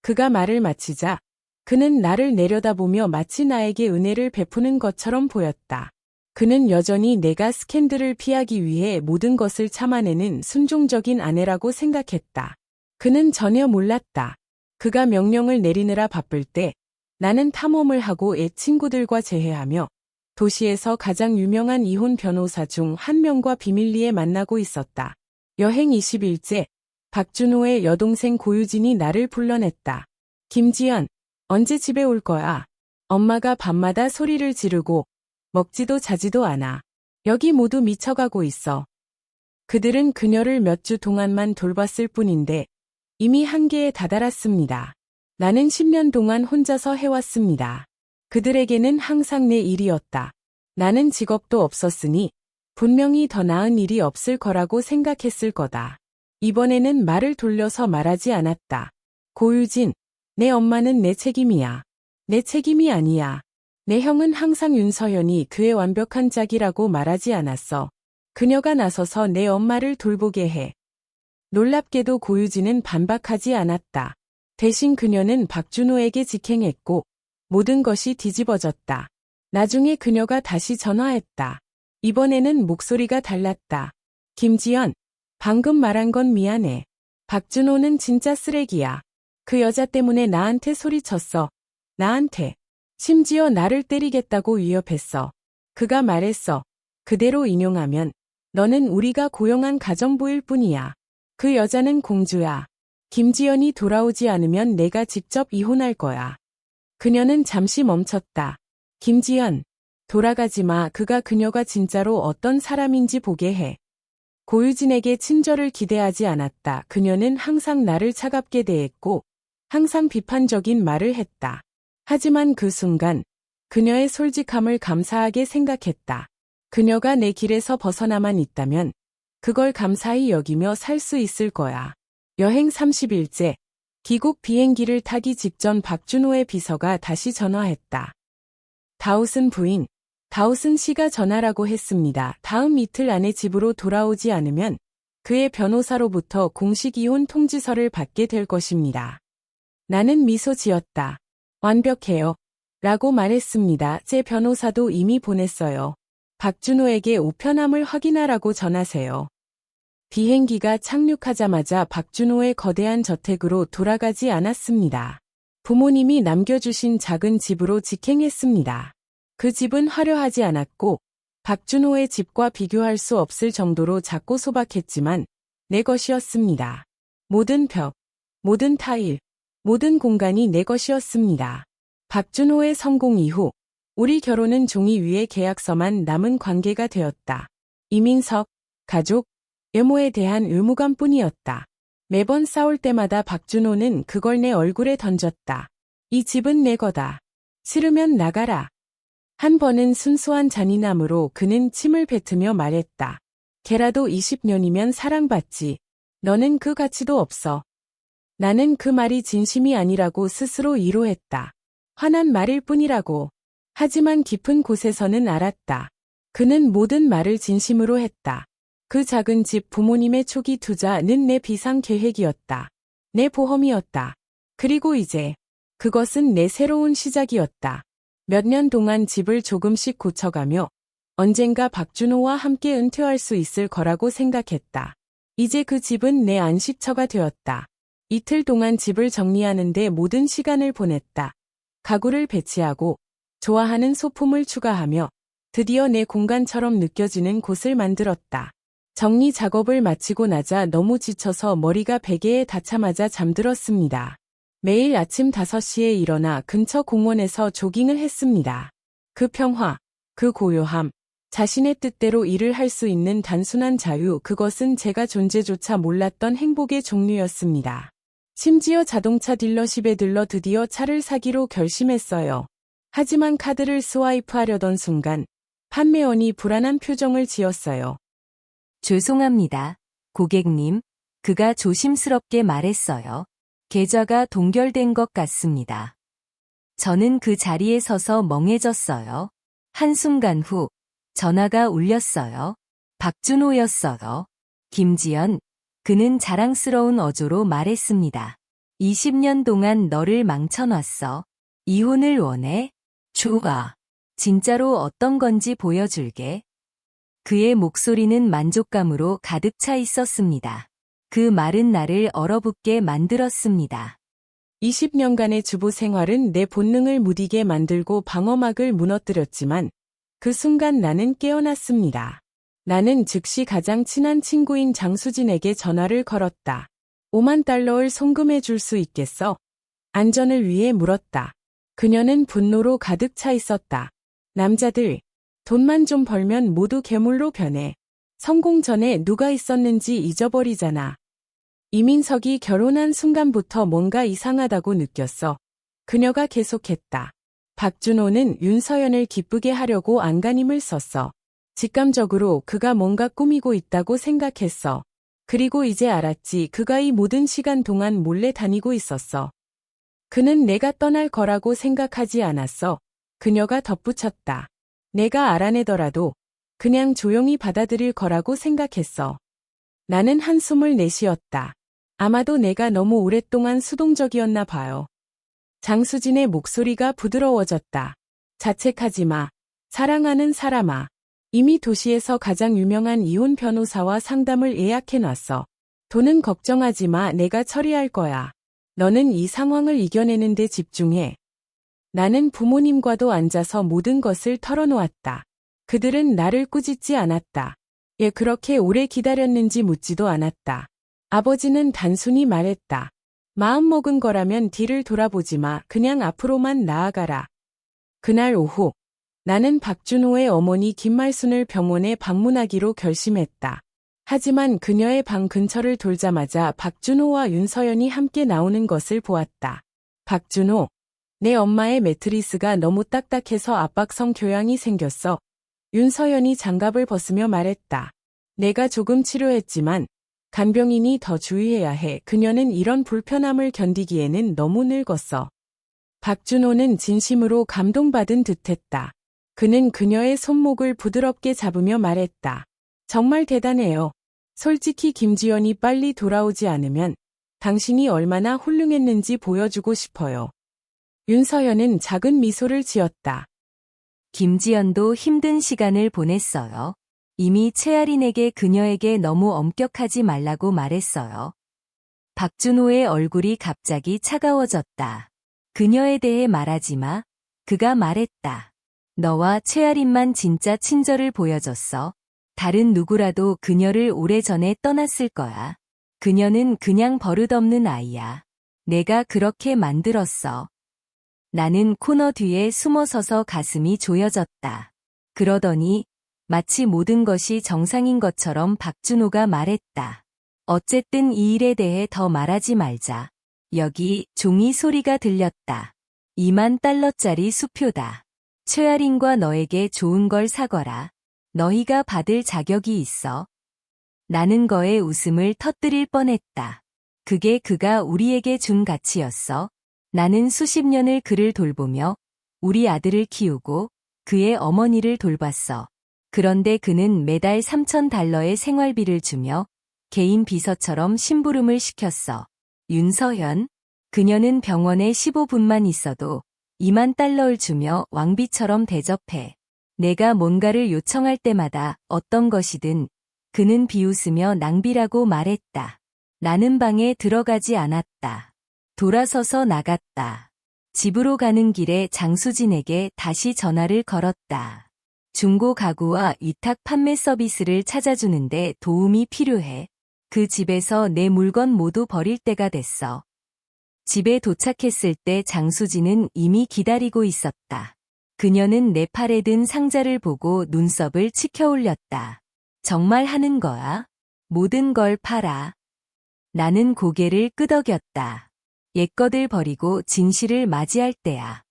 그가 말을 마치자 그는 나를 내려다보며 마치 나에게 은혜를 베푸는 것처럼 보였다. 그는 여전히 내가 스캔들을 피하기 위해 모든 것을 참아내는 순종적인 아내라고 생각했다. 그는 전혀 몰랐다. 그가 명령을 내리느라 바쁠 때 나는 탐험을 하고 옛 친구들과 재회하며 도시에서 가장 유명한 이혼 변호사 중 한 명과 비밀리에 만나고 있었다. 여행 20일째, 박준호의 여동생 고유진이 나를 불러냈다. 김지연, 언제 집에 올 거야? 엄마가 밤마다 소리를 지르고 먹지도 자지도 않아. 여기 모두 미쳐가고 있어. 그들은 그녀를 몇 주 동안만 돌봤을 뿐인데 이미 한계에 다다랐습니다. 나는 10년 동안 혼자서 해왔습니다. 그들에게는 항상 내 일이었다. 나는 직업도 없었으니 분명히 더 나은 일이 없을 거라고 생각했을 거다. 이번에는 말을 돌려서 말하지 않았다. 고유진, 내 엄마는 내 책임이야. 내 책임이 아니야. 내 형은 항상 윤서연이 그의 완벽한 짝이라고 말하지 않았어. 그녀가 나서서 내 엄마를 돌보게 해. 놀랍게도 고유진은 반박하지 않았다. 대신 그녀는 박준호에게 직행했고 모든 것이 뒤집어졌다. 나중에 그녀가 다시 전화했다. 이번에는 목소리가 달랐다. 김지연, 방금 말한 건 미안해. 박준호는 진짜 쓰레기야. 그 여자 때문에 나한테 소리쳤어. 나한테. 심지어 나를 때리겠다고 위협했어. 그가 말했어. 그대로 인용하면 너는 우리가 고용한 가정부일 뿐이야. 그 여자는 공주야. 김지연이 돌아오지 않으면 내가 직접 이혼할 거야. 그녀는 잠시 멈췄다. 김지연, 돌아가지 마. 그녀가 진짜로 어떤 사람인지 보게 해. 고유진에게 친절을 기대하지 않았다. 그녀는 항상 나를 차갑게 대했고 항상 비판적인 말을 했다. 하지만 그 순간 그녀의 솔직함을 감사하게 생각했다. 그녀가 내 길에서 벗어나만 있다면 그걸 감사히 여기며 살 수 있을 거야. 여행 30일째. 귀국 비행기를 타기 직전 박준호의 비서가 다시 전화했다. 다우슨 부인, 다우슨 씨가 전화라고 했습니다. 다음 이틀 안에 집으로 돌아오지 않으면 그의 변호사로부터 공식 이혼 통지서를 받게 될 것입니다. 나는 미소 지었다. 완벽해요. 라고 말했습니다. 제 변호사도 이미 보냈어요. 박준호에게 우편함을 확인하라고 전하세요. 비행기가 착륙하자마자 박준호의 거대한 저택으로 돌아가지 않았습니다. 부모님이 남겨주신 작은 집으로 직행했습니다. 그 집은 화려하지 않았고 박준호의 집과 비교할 수 없을 정도로 작고 소박했지만 내 것이었습니다. 모든 벽, 모든 타일, 모든 공간이 내 것이었습니다. 박준호의 성공 이후 우리 결혼은 종이 위에 계약서만 남은 관계가 되었다. 이민석, 가족, 외모에 대한 의무감뿐이었다. 매번 싸울 때마다 박준호는 그걸 내 얼굴에 던졌다. 이 집은 내 거다. 싫으면 나가라. 한 번은 순수한 잔인함으로 그는 침을 뱉으며 말했다. 걔라도 20년이면 사랑받지. 너는 그 가치도 없어. 나는 그 말이 진심이 아니라고 스스로 위로했다. 화난 말일 뿐이라고. 하지만 깊은 곳에서는 알았다. 그는 모든 말을 진심으로 했다. 그 작은 집, 부모님의 초기 투자는 내 비상 계획이었다. 내 보험이었다. 그리고 이제 그것은 내 새로운 시작이었다. 몇 년 동안 집을 조금씩 고쳐가며 언젠가 박준호와 함께 은퇴할 수 있을 거라고 생각했다. 이제 그 집은 내 안식처가 되었다. 이틀 동안 집을 정리하는 데 모든 시간을 보냈다. 가구를 배치하고 좋아하는 소품을 추가하며 드디어 내 공간처럼 느껴지는 곳을 만들었다. 정리 작업을 마치고 나자 너무 지쳐서 머리가 베개에 닿자마자 잠들었습니다. 매일 아침 5시에 일어나 근처 공원에서 조깅을 했습니다. 그 평화, 그 고요함, 자신의 뜻대로 일을 할 수 있는 단순한 자유, 그것은 제가 존재조차 몰랐던 행복의 종류였습니다. 심지어 자동차 딜러십에 들러 드디어 차를 사기로 결심했어요. 하지만 카드를 스와이프하려던 순간 판매원이 불안한 표정을 지었어요. 죄송합니다. 고객님, 그가 조심스럽게 말했어요. 계좌가 동결된 것 같습니다. 저는 그 자리에 서서 멍해졌어요. 한순간 후 전화가 울렸어요. 박준호였어요. 김지연, 그는 자랑스러운 어조로 말했습니다. 20년 동안 너를 망쳐놨어. 이혼을 원해? 좋아. 진짜로 어떤 건지 보여줄게. 그의 목소리는 만족감으로 가득 차 있었습니다. 그 말은 나를 얼어붙게 만들었습니다. 20년간의 주부 생활은 내 본능을 무디게 만들고 방어막을 무너뜨렸지만 그 순간 나는 깨어났습니다. 나는 즉시 가장 친한 친구인 장수진에게 전화를 걸었다. 5만 달러를 송금해 줄 수 있겠어? 안전을 위해 물었다. 그녀는 분노로 가득 차 있었다. 남자들, 돈만 좀 벌면 모두 괴물로 변해. 성공 전에 누가 있었는지 잊어버리잖아. 이민석이 결혼한 순간부터 뭔가 이상하다고 느꼈어. 그녀가 계속했다. 박준호는 윤서연을 기쁘게 하려고 안간힘을 썼어. 직감적으로 그가 뭔가 꾸미고 있다고 생각했어. 그리고 이제 알았지. 그가 이 모든 시간 동안 몰래 다니고 있었어. 그는 내가 떠날 거라고 생각하지 않았어. 그녀가 덧붙였다. 내가 알아내더라도 그냥 조용히 받아들일 거라고 생각했어. 나는 한숨을 내쉬었다. 아마도 내가 너무 오랫동안 수동적이었나 봐요. 장수진의 목소리가 부드러워졌다. 자책하지 마. 사랑하는 사람아. 이미 도시에서 가장 유명한 이혼 변호사와 상담을 예약해놨어. 돈은 걱정하지 마. 내가 처리할 거야. 너는 이 상황을 이겨내는 데 집중해. 나는 부모님과도 앉아서 모든 것을 털어놓았다. 그들은 나를 꾸짖지 않았다. 예, 그렇게 오래 기다렸는지 묻지도 않았다. 아버지는 단순히 말했다. 마음먹은 거라면 뒤를 돌아보지 마. 그냥 앞으로만 나아가라. 그날 오후, 나는 박준호의 어머니 김말순을 병원에 방문하기로 결심했다. 하지만 그녀의 방 근처를 돌자마자 박준호와 윤서연이 함께 나오는 것을 보았다. 박준호, 내 엄마의 매트리스가 너무 딱딱해서 압박성 교양이 생겼어. 윤서연이 장갑을 벗으며 말했다. 내가 조금 치료했지만 간병인이 더 주의해야 해. 그녀는 이런 불편함을 견디기에는 너무 늙었어. 박준호는 진심으로 감동받은 듯했다. 그는 그녀의 손목을 부드럽게 잡으며 말했다. 정말 대단해요. 솔직히 김지연이 빨리 돌아오지 않으면 당신이 얼마나 훌륭했는지 보여주고 싶어요. 윤서연은 작은 미소를 지었다. 김지연도 힘든 시간을 보냈어요. 이미 최아린에게 그녀에게 너무 엄격하지 말라고 말했어요. 박준호의 얼굴이 갑자기 차가워졌다. 그녀에 대해 말하지 마. 그가 말했다. 너와 최아린만 진짜 친절을 보여줬어. 다른 누구라도 그녀를 오래전에 떠났을 거야. 그녀는 그냥 버릇없는 아이야. 내가 그렇게 만들었어. 나는 코너 뒤에 숨어서서 가슴이 조여졌다. 그러더니 마치 모든 것이 정상인 것처럼 박준호가 말했다. 어쨌든 이 일에 대해 더 말하지 말자. 여기 종이 소리가 들렸다. 2만 달러짜리 수표다. 최아린과 너에게 좋은 걸 사거라. 너희가 받을 자격이 있어. 나는 거에 웃음을 터뜨릴 뻔했다. 그게 그가 우리에게 준 가치였어. 나는 수십 년을 그를 돌보며 우리 아들을 키우고 그의 어머니를 돌봤어. 그런데 그는 매달 3,000달러의 생활비를 주며 개인 비서처럼 심부름을 시켰어. 윤서연, 그녀는 병원에 15분만 있어도 2만 달러를 주며 왕비처럼 대접해. 내가 뭔가를 요청할 때마다 어떤 것이든 그는 비웃으며 낭비라고 말했다. 나는 방에 들어가지 않았다. 돌아서서 나갔다. 집으로 가는 길에 장수진에게 다시 전화를 걸었다. 중고 가구와 위탁 판매 서비스를 찾아주는데 도움이 필요해. 그 집에서 내 물건 모두 버릴 때가 됐어. 집에 도착했을 때 장수진은 이미 기다리고 있었다. 그녀는 내 팔에 든 상자를 보고 눈썹을 치켜 올렸다. 정말 하는 거야? 모든 걸 팔아. 나는 고개를 끄덕였다. 옛것을 버리고 진실을 맞이할 때야.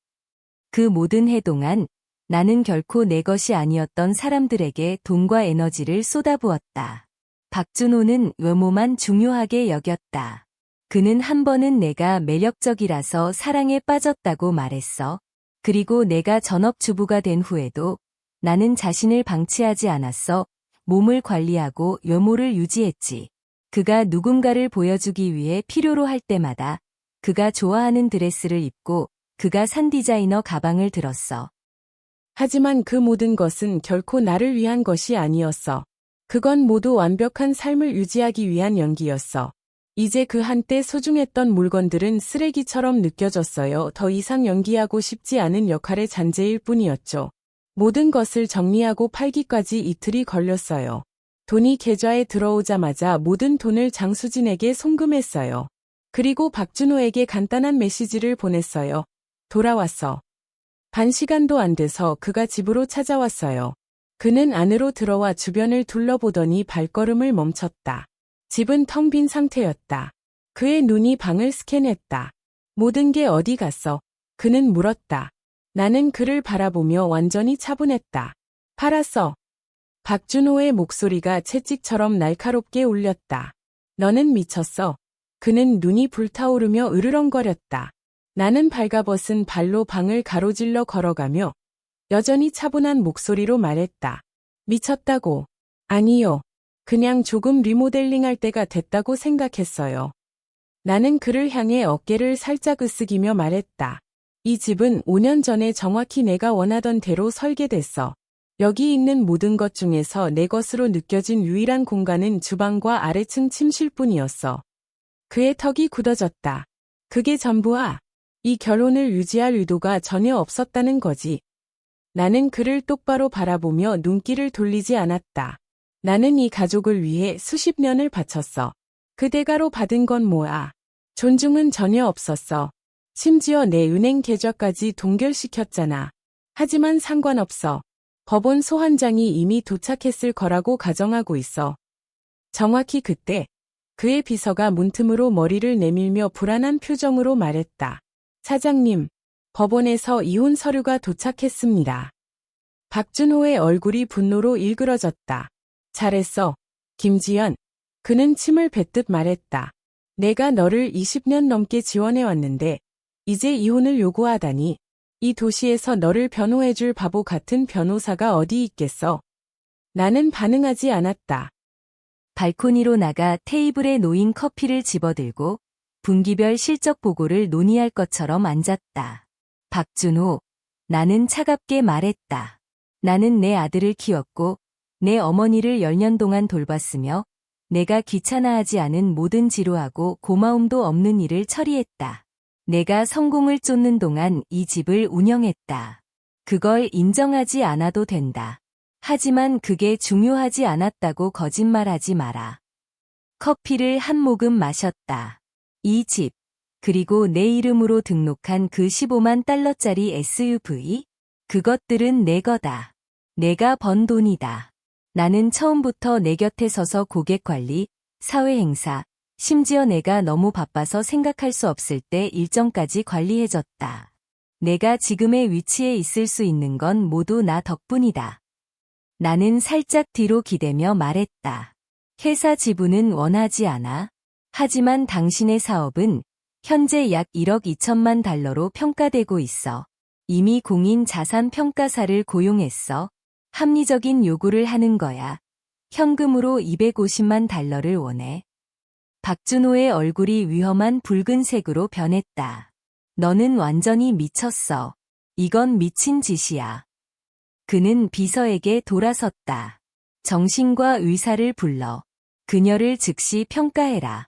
그 모든 해 동안 나는 결코 내 것이 아니었던 사람들에게 돈과 에너지를 쏟아부었다. 박준호는 외모만 중요하게 여겼다. 그는 한 번은 내가 매력적이라서 사랑에 빠졌다고 말했어. 그리고 내가 전업주부가 된 후에도 나는 자신을 방치하지 않았어. 몸을 관리하고 외모를 유지했지. 그가 누군가를 보여주기 위해 필요로 할 때마다 그가 좋아하는 드레스를 입고 그가 산 디자이너 가방을 들었어. 하지만 그 모든 것은 결코 나를 위한 것이 아니었어. 그건 모두 완벽한 삶을 유지하기 위한 연기였어. 이제 그 한때 소중했던 물건들은 쓰레기처럼 느껴졌어요. 더 이상 연기하고 싶지 않은 역할의 잔재일 뿐이었죠. 모든 것을 정리하고 팔기까지 이틀이 걸렸어요. 돈이 계좌에 들어오자마자 모든 돈을 장수진에게 송금했어요. 그리고 박준호에게 간단한 메시지를 보냈어요. 돌아왔어. 반 시간도 안 돼서 그가 집으로 찾아왔어요. 그는 안으로 들어와 주변을 둘러보더니 발걸음을 멈췄다. 집은 텅 빈 상태였다. 그의 눈이 방을 스캔했다. 모든 게 어디 갔어? 그는 물었다. 나는 그를 바라보며 완전히 차분했다. 팔았어. 박준호의 목소리가 채찍처럼 날카롭게 울렸다. 너는 미쳤어. 그는 눈이 불타오르며 으르렁거렸다. 나는 발가벗은 발로 방을 가로질러 걸어가며 여전히 차분한 목소리로 말했다. 미쳤다고. 아니요. 그냥 조금 리모델링할 때가 됐다고 생각했어요. 나는 그를 향해 어깨를 살짝 으쓱이며 말했다. 이 집은 5년 전에 정확히 내가 원하던 대로 설계됐어. 여기 있는 모든 것 중에서 내 것으로 느껴진 유일한 공간은 주방과 아래층 침실뿐이었어. 그의 턱이 굳어졌다. 그게 전부야. 이 결혼을 유지할 의도가 전혀 없었다는 거지. 나는 그를 똑바로 바라보며 눈길을 돌리지 않았다. 나는 이 가족을 위해 수십 년을 바쳤어. 그 대가로 받은 건 뭐야? 존중은 전혀 없었어. 심지어 내 은행 계좌까지 동결시켰잖아. 하지만 상관없어. 법원 소환장이 이미 도착했을 거라고 가정하고 있어. 정확히 그때 그의 비서가 문틈으로 머리를 내밀며 불안한 표정으로 말했다. 사장님, 법원에서 이혼 서류가 도착했습니다. 박준호의 얼굴이 분노로 일그러졌다. 잘했어, 김지연. 그는 침을 뱉듯 말했다. 내가 너를 20년 넘게 지원해왔는데 이제 이혼을 요구하다니. 이 도시에서 너를 변호해줄 바보 같은 변호사가 어디 있겠어. 나는 반응하지 않았다. 발코니로 나가 테이블에 놓인 커피를 집어들고 분기별 실적 보고를 논의할 것처럼 앉았다. 박준호, 나는 차갑게 말했다. 나는 내 아들을 키웠고 내 어머니를 10년 동안 돌봤으며 내가 귀찮아하지 않은 모든 지루하고 고마움도 없는 일을 처리했다. 내가 성공을 쫓는 동안 이 집을 운영했다. 그걸 인정하지 않아도 된다. 하지만 그게 중요하지 않았다고 거짓말하지 마라. 커피를 한 모금 마셨다. 이 집, 그리고 내 이름으로 등록한 그 15만 달러짜리 SUV? 그것들은 내 거다. 내가 번 돈이다. 나는 처음부터 내 곁에 서서 고객 관리, 사회 행사, 심지어 내가 너무 바빠서 생각할 수 없을 때 일정까지 관리해줬다. 내가 지금의 위치에 있을 수 있는 건 모두 나 덕분이다. 나는 살짝 뒤로 기대며 말했다. 회사 지분은 원하지 않아. 하지만 당신의 사업은 현재 약 1억 2천만 달러로 평가되고 있어. 이미 공인 자산 평가사를 고용했어. 합리적인 요구를 하는 거야. 현금으로 250만 달러를 원해. 박준호의 얼굴이 위험한 붉은색으로 변했다. 너는 완전히 미쳤어. 이건 미친 짓이야. 그는 비서에게 돌아섰다. 정신과 의사를 불러. 그녀를 즉시 평가해라.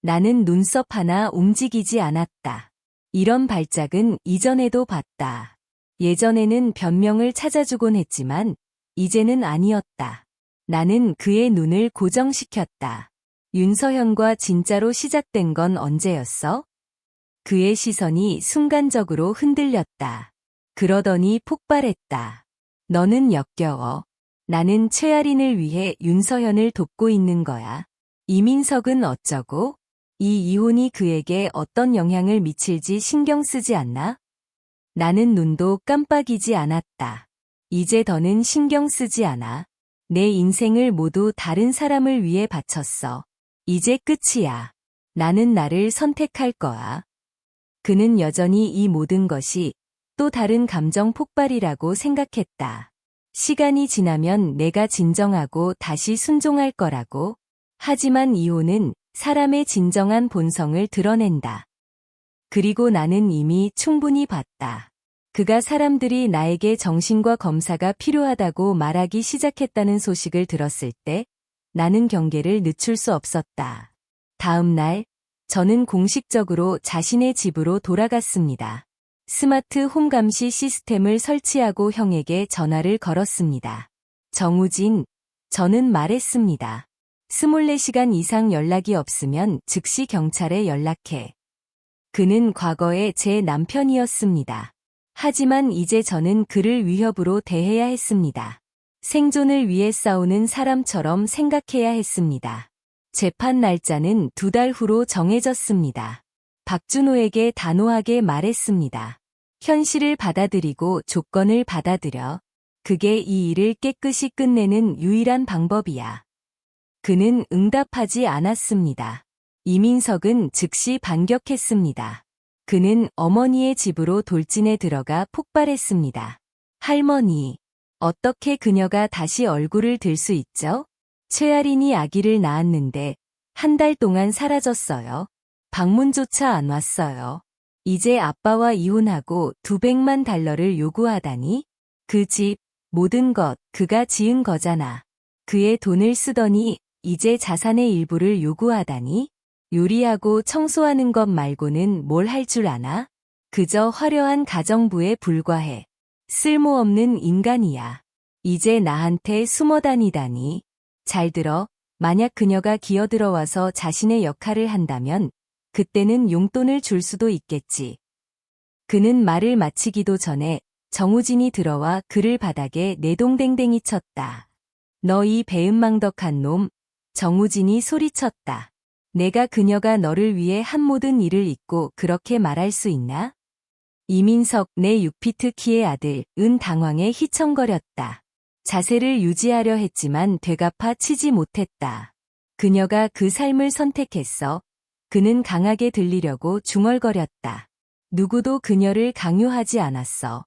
나는 눈썹 하나 움직이지 않았다. 이런 발작은 이전에도 봤다. 예전에는 변명을 찾아주곤 했지만 이제는 아니었다. 나는 그의 눈을 고정시켰다. 윤서현과 진짜로 시작된 건 언제였어? 그의 시선이 순간적으로 흔들렸다. 그러더니 폭발했다. 너는 역겨워. 나는 최아린을 위해 윤서현을 돕고 있는 거야. 이민석은 어쩌고? 이 이혼이 그에게 어떤 영향을 미칠지 신경 쓰지 않나? 나는 눈도 깜빡이지 않았다. 이제 더는 신경 쓰지 않아. 내 인생을 모두 다른 사람을 위해 바쳤어. 이제 끝이야. 나는 나를 선택할 거야. 그는 여전히 이 모든 것이 또 다른 감정 폭발이라고 생각했다. 시간이 지나면 내가 진정하고 다시 순종할 거라고. 하지만 이혼은 사람의 진정한 본성을 드러낸다. 그리고 나는 이미 충분히 봤다. 그가 사람들이 나에게 정신과 검사가 필요하다고 말하기 시작했다는 소식을 들었을 때 나는 경계를 늦출 수 없었다. 다음 날, 저는 공식적으로 자신의 집으로 돌아갔습니다. 스마트 홈 감시 시스템을 설치하고 형에게 전화를 걸었습니다. 정우진, 저는 말했습니다. 24시간 이상 연락이 없으면 즉시 경찰에 연락해. 그는 과거에 제 남편이었습니다. 하지만 이제 저는 그를 위협으로 대해야 했습니다. 생존을 위해 싸우는 사람처럼 생각해야 했습니다. 재판 날짜는 2달 후로 정해졌습니다. 박준호에게 단호하게 말했습니다. 현실을 받아들이고 조건을 받아들여. 그게 이 일을 깨끗이 끝내는 유일한 방법이야. 그는 응답하지 않았습니다. 이민석은 즉시 반격했습니다. 그는 어머니의 집으로 돌진해 들어가 폭발했습니다. 할머니, 어떻게 그녀가 다시 얼굴을 들 수 있죠? 최아린이 아기를 낳았는데 한 달 동안 사라졌어요. 방문조차 안 왔어요. 이제 아빠와 이혼하고 $200만 요구하다니? 그 집, 모든 것 그가 지은 거잖아. 그의 돈을 쓰더니 이제 자산의 일부를 요구하다니? 요리하고 청소하는 것 말고는 뭘 할 줄 아나? 그저 화려한 가정부에 불과해. 쓸모없는 인간이야. 이제 나한테 숨어 다니다니. 잘 들어, 만약 그녀가 기어들어와서 자신의 역할을 한다면 그때는 용돈을 줄 수도 있겠지. 그는 말을 마치기도 전에 정우진이 들어와 그를 바닥에 내동댕댕이 쳤다. 너 이 배은망덕한 놈, 정우진이 소리쳤다. 내가 그녀가 너를 위해 한 모든 일을 잊고 그렇게 말할 수 있나? 이민석 내 6피트 키의 아들, 은 당황해 휘청거렸다. 자세를 유지하려 했지만 되갚아 치지 못했다. 그녀가 그 삶을 선택했어. 그는 강하게 들리려고 중얼거렸다. 누구도 그녀를 강요하지 않았어.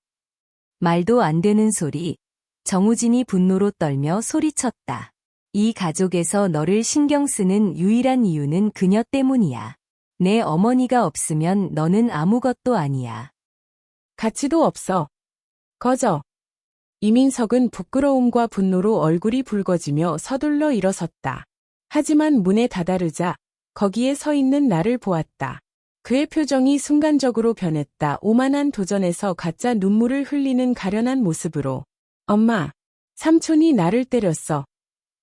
말도 안 되는 소리. 정우진이 분노로 떨며 소리쳤다. 이 가족에서 너를 신경 쓰는 유일한 이유는 그녀 때문이야. 내 어머니가 없으면 너는 아무것도 아니야. 가치도 없어. 거저. 이민석은 부끄러움과 분노로 얼굴이 붉어지며 서둘러 일어섰다. 하지만 문에 다다르자 거기에 서 있는 나를 보았다. 그의 표정이 순간적으로 변했다. 오만한 도전에서 가짜 눈물을 흘리는 가련한 모습으로. 엄마, 삼촌이 나를 때렸어.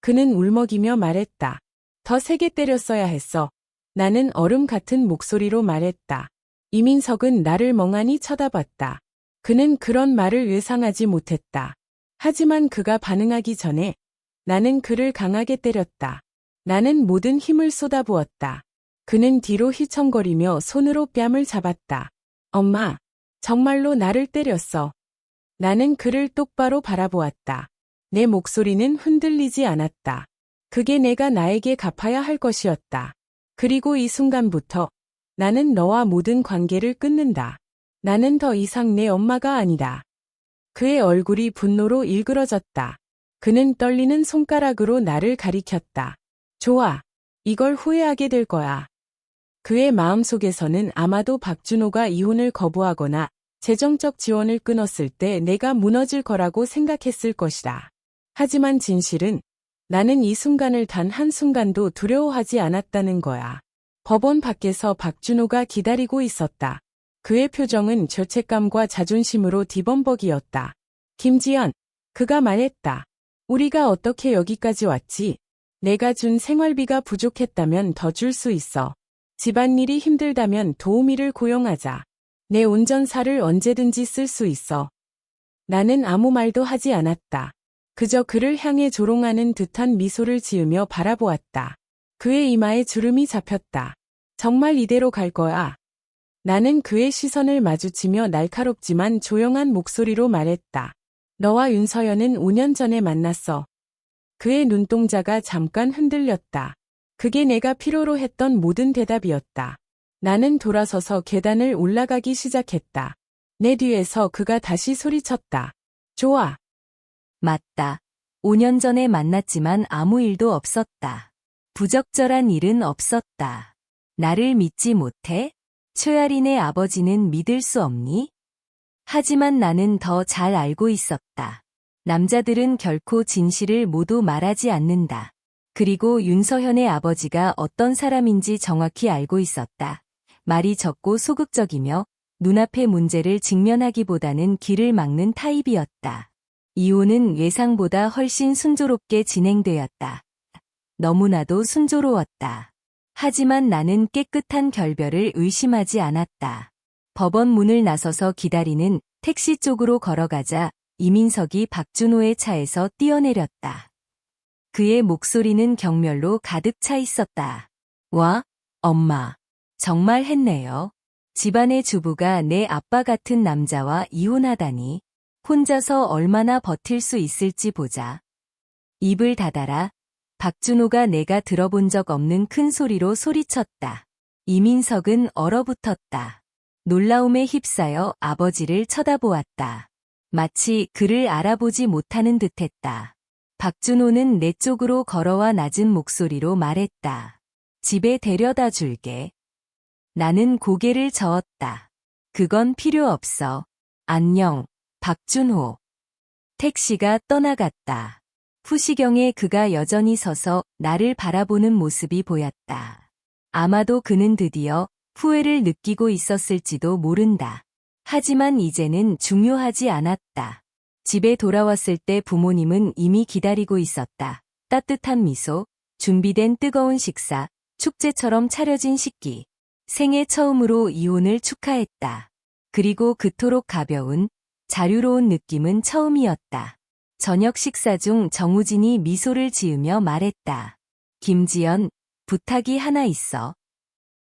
그는 울먹이며 말했다. 더 세게 때렸어야 했어. 나는 얼음 같은 목소리로 말했다. 이민석은 나를 멍하니 쳐다봤다. 그는 그런 말을 예상하지 못했다. 하지만 그가 반응하기 전에 나는 그를 강하게 때렸다. 나는 모든 힘을 쏟아부었다. 그는 뒤로 휘청거리며 손으로 뺨을 잡았다. 엄마, 정말로 나를 때렸어. 나는 그를 똑바로 바라보았다. 내 목소리는 흔들리지 않았다. 그게 내가 나에게 갚아야 할 것이었다. 그리고 이 순간부터 나는 너와 모든 관계를 끊는다. 나는 더 이상 내 엄마가 아니다. 그의 얼굴이 분노로 일그러졌다. 그는 떨리는 손가락으로 나를 가리켰다. 좋아. 이걸 후회하게 될 거야. 그의 마음속에서는 아마도 박준호가 이혼을 거부하거나 재정적 지원을 끊었을 때 내가 무너질 거라고 생각했을 것이다. 하지만 진실은 나는 이 순간을 단 한순간도 두려워하지 않았다는 거야. 법원 밖에서 박준호가 기다리고 있었다. 그의 표정은 죄책감과 자존심으로 뒤범벅이었다. 김지연, 그가 말했다. 우리가 어떻게 여기까지 왔지? 내가 준 생활비가 부족했다면 더 줄 수 있어. 집안일이 힘들다면 도우미를 고용하자. 내 운전사를 언제든지 쓸 수 있어. 나는 아무 말도 하지 않았다. 그저 그를 향해 조롱하는 듯한 미소를 지으며 바라보았다. 그의 이마에 주름이 잡혔다. 정말 이대로 갈 거야. 나는 그의 시선을 마주치며 날카롭지만 조용한 목소리로 말했다. 너와 윤서연은 5년 전에 만났어. 그의 눈동자가 잠깐 흔들렸다. 그게 내가 필요로 했던 모든 대답이었다. 나는 돌아서서 계단을 올라가기 시작했다. 내 뒤에서 그가 다시 소리쳤다. 좋아. 맞다. 5년 전에 만났지만 아무 일도 없었다. 부적절한 일은 없었다. 나를 믿지 못해? 최아린의 아버지는 믿을 수 없니? 하지만 나는 더 잘 알고 있었다. 남자들은 결코 진실을 모두 말하지 않는다. 그리고 윤서현의 아버지가 어떤 사람인지 정확히 알고 있었다. 말이 적고 소극적이며 눈앞의 문제를 직면하기보다는 길을 막는 타입이었다. 이혼은 예상보다 훨씬 순조롭게 진행되었다. 너무나도 순조로웠다. 하지만 나는 깨끗한 결별을 의심하지 않았다. 법원 문을 나서서 기다리는 택시 쪽으로 걸어가자 이민석이 박준호의 차에서 뛰어내렸다. 그의 목소리는 경멸로 가득 차 있었다. 와, 엄마. 정말 했네요. 집안의 주부가 내 아빠 같은 남자와 이혼하다니. 혼자서 얼마나 버틸 수 있을지 보자. 입을 닫아라. 박준호가 내가 들어본 적 없는 큰 소리로 소리쳤다. 이민석은 얼어붙었다. 놀라움에 휩싸여 아버지를 쳐다보았다. 마치 그를 알아보지 못하는 듯했다. 박준호는 내 쪽으로 걸어와 낮은 목소리로 말했다. 집에 데려다 줄게. 나는 고개를 저었다. 그건 필요 없어. 안녕, 박준호. 택시가 떠나갔다. 후시경에 그가 여전히 서서 나를 바라보는 모습이 보였다. 아마도 그는 드디어 후회를 느끼고 있었을지도 모른다. 하지만 이제는 중요하지 않았다. 집에 돌아왔을 때 부모님은 이미 기다리고 있었다. 따뜻한 미소, 준비된 뜨거운 식사, 축제처럼 차려진 식기. 생애 처음으로 이혼을 축하했다. 그리고 그토록 가벼운, 자유로운 느낌은 처음이었다. 저녁 식사 중 정우진이 미소를 지으며 말했다. 김지연, 부탁이 하나 있어.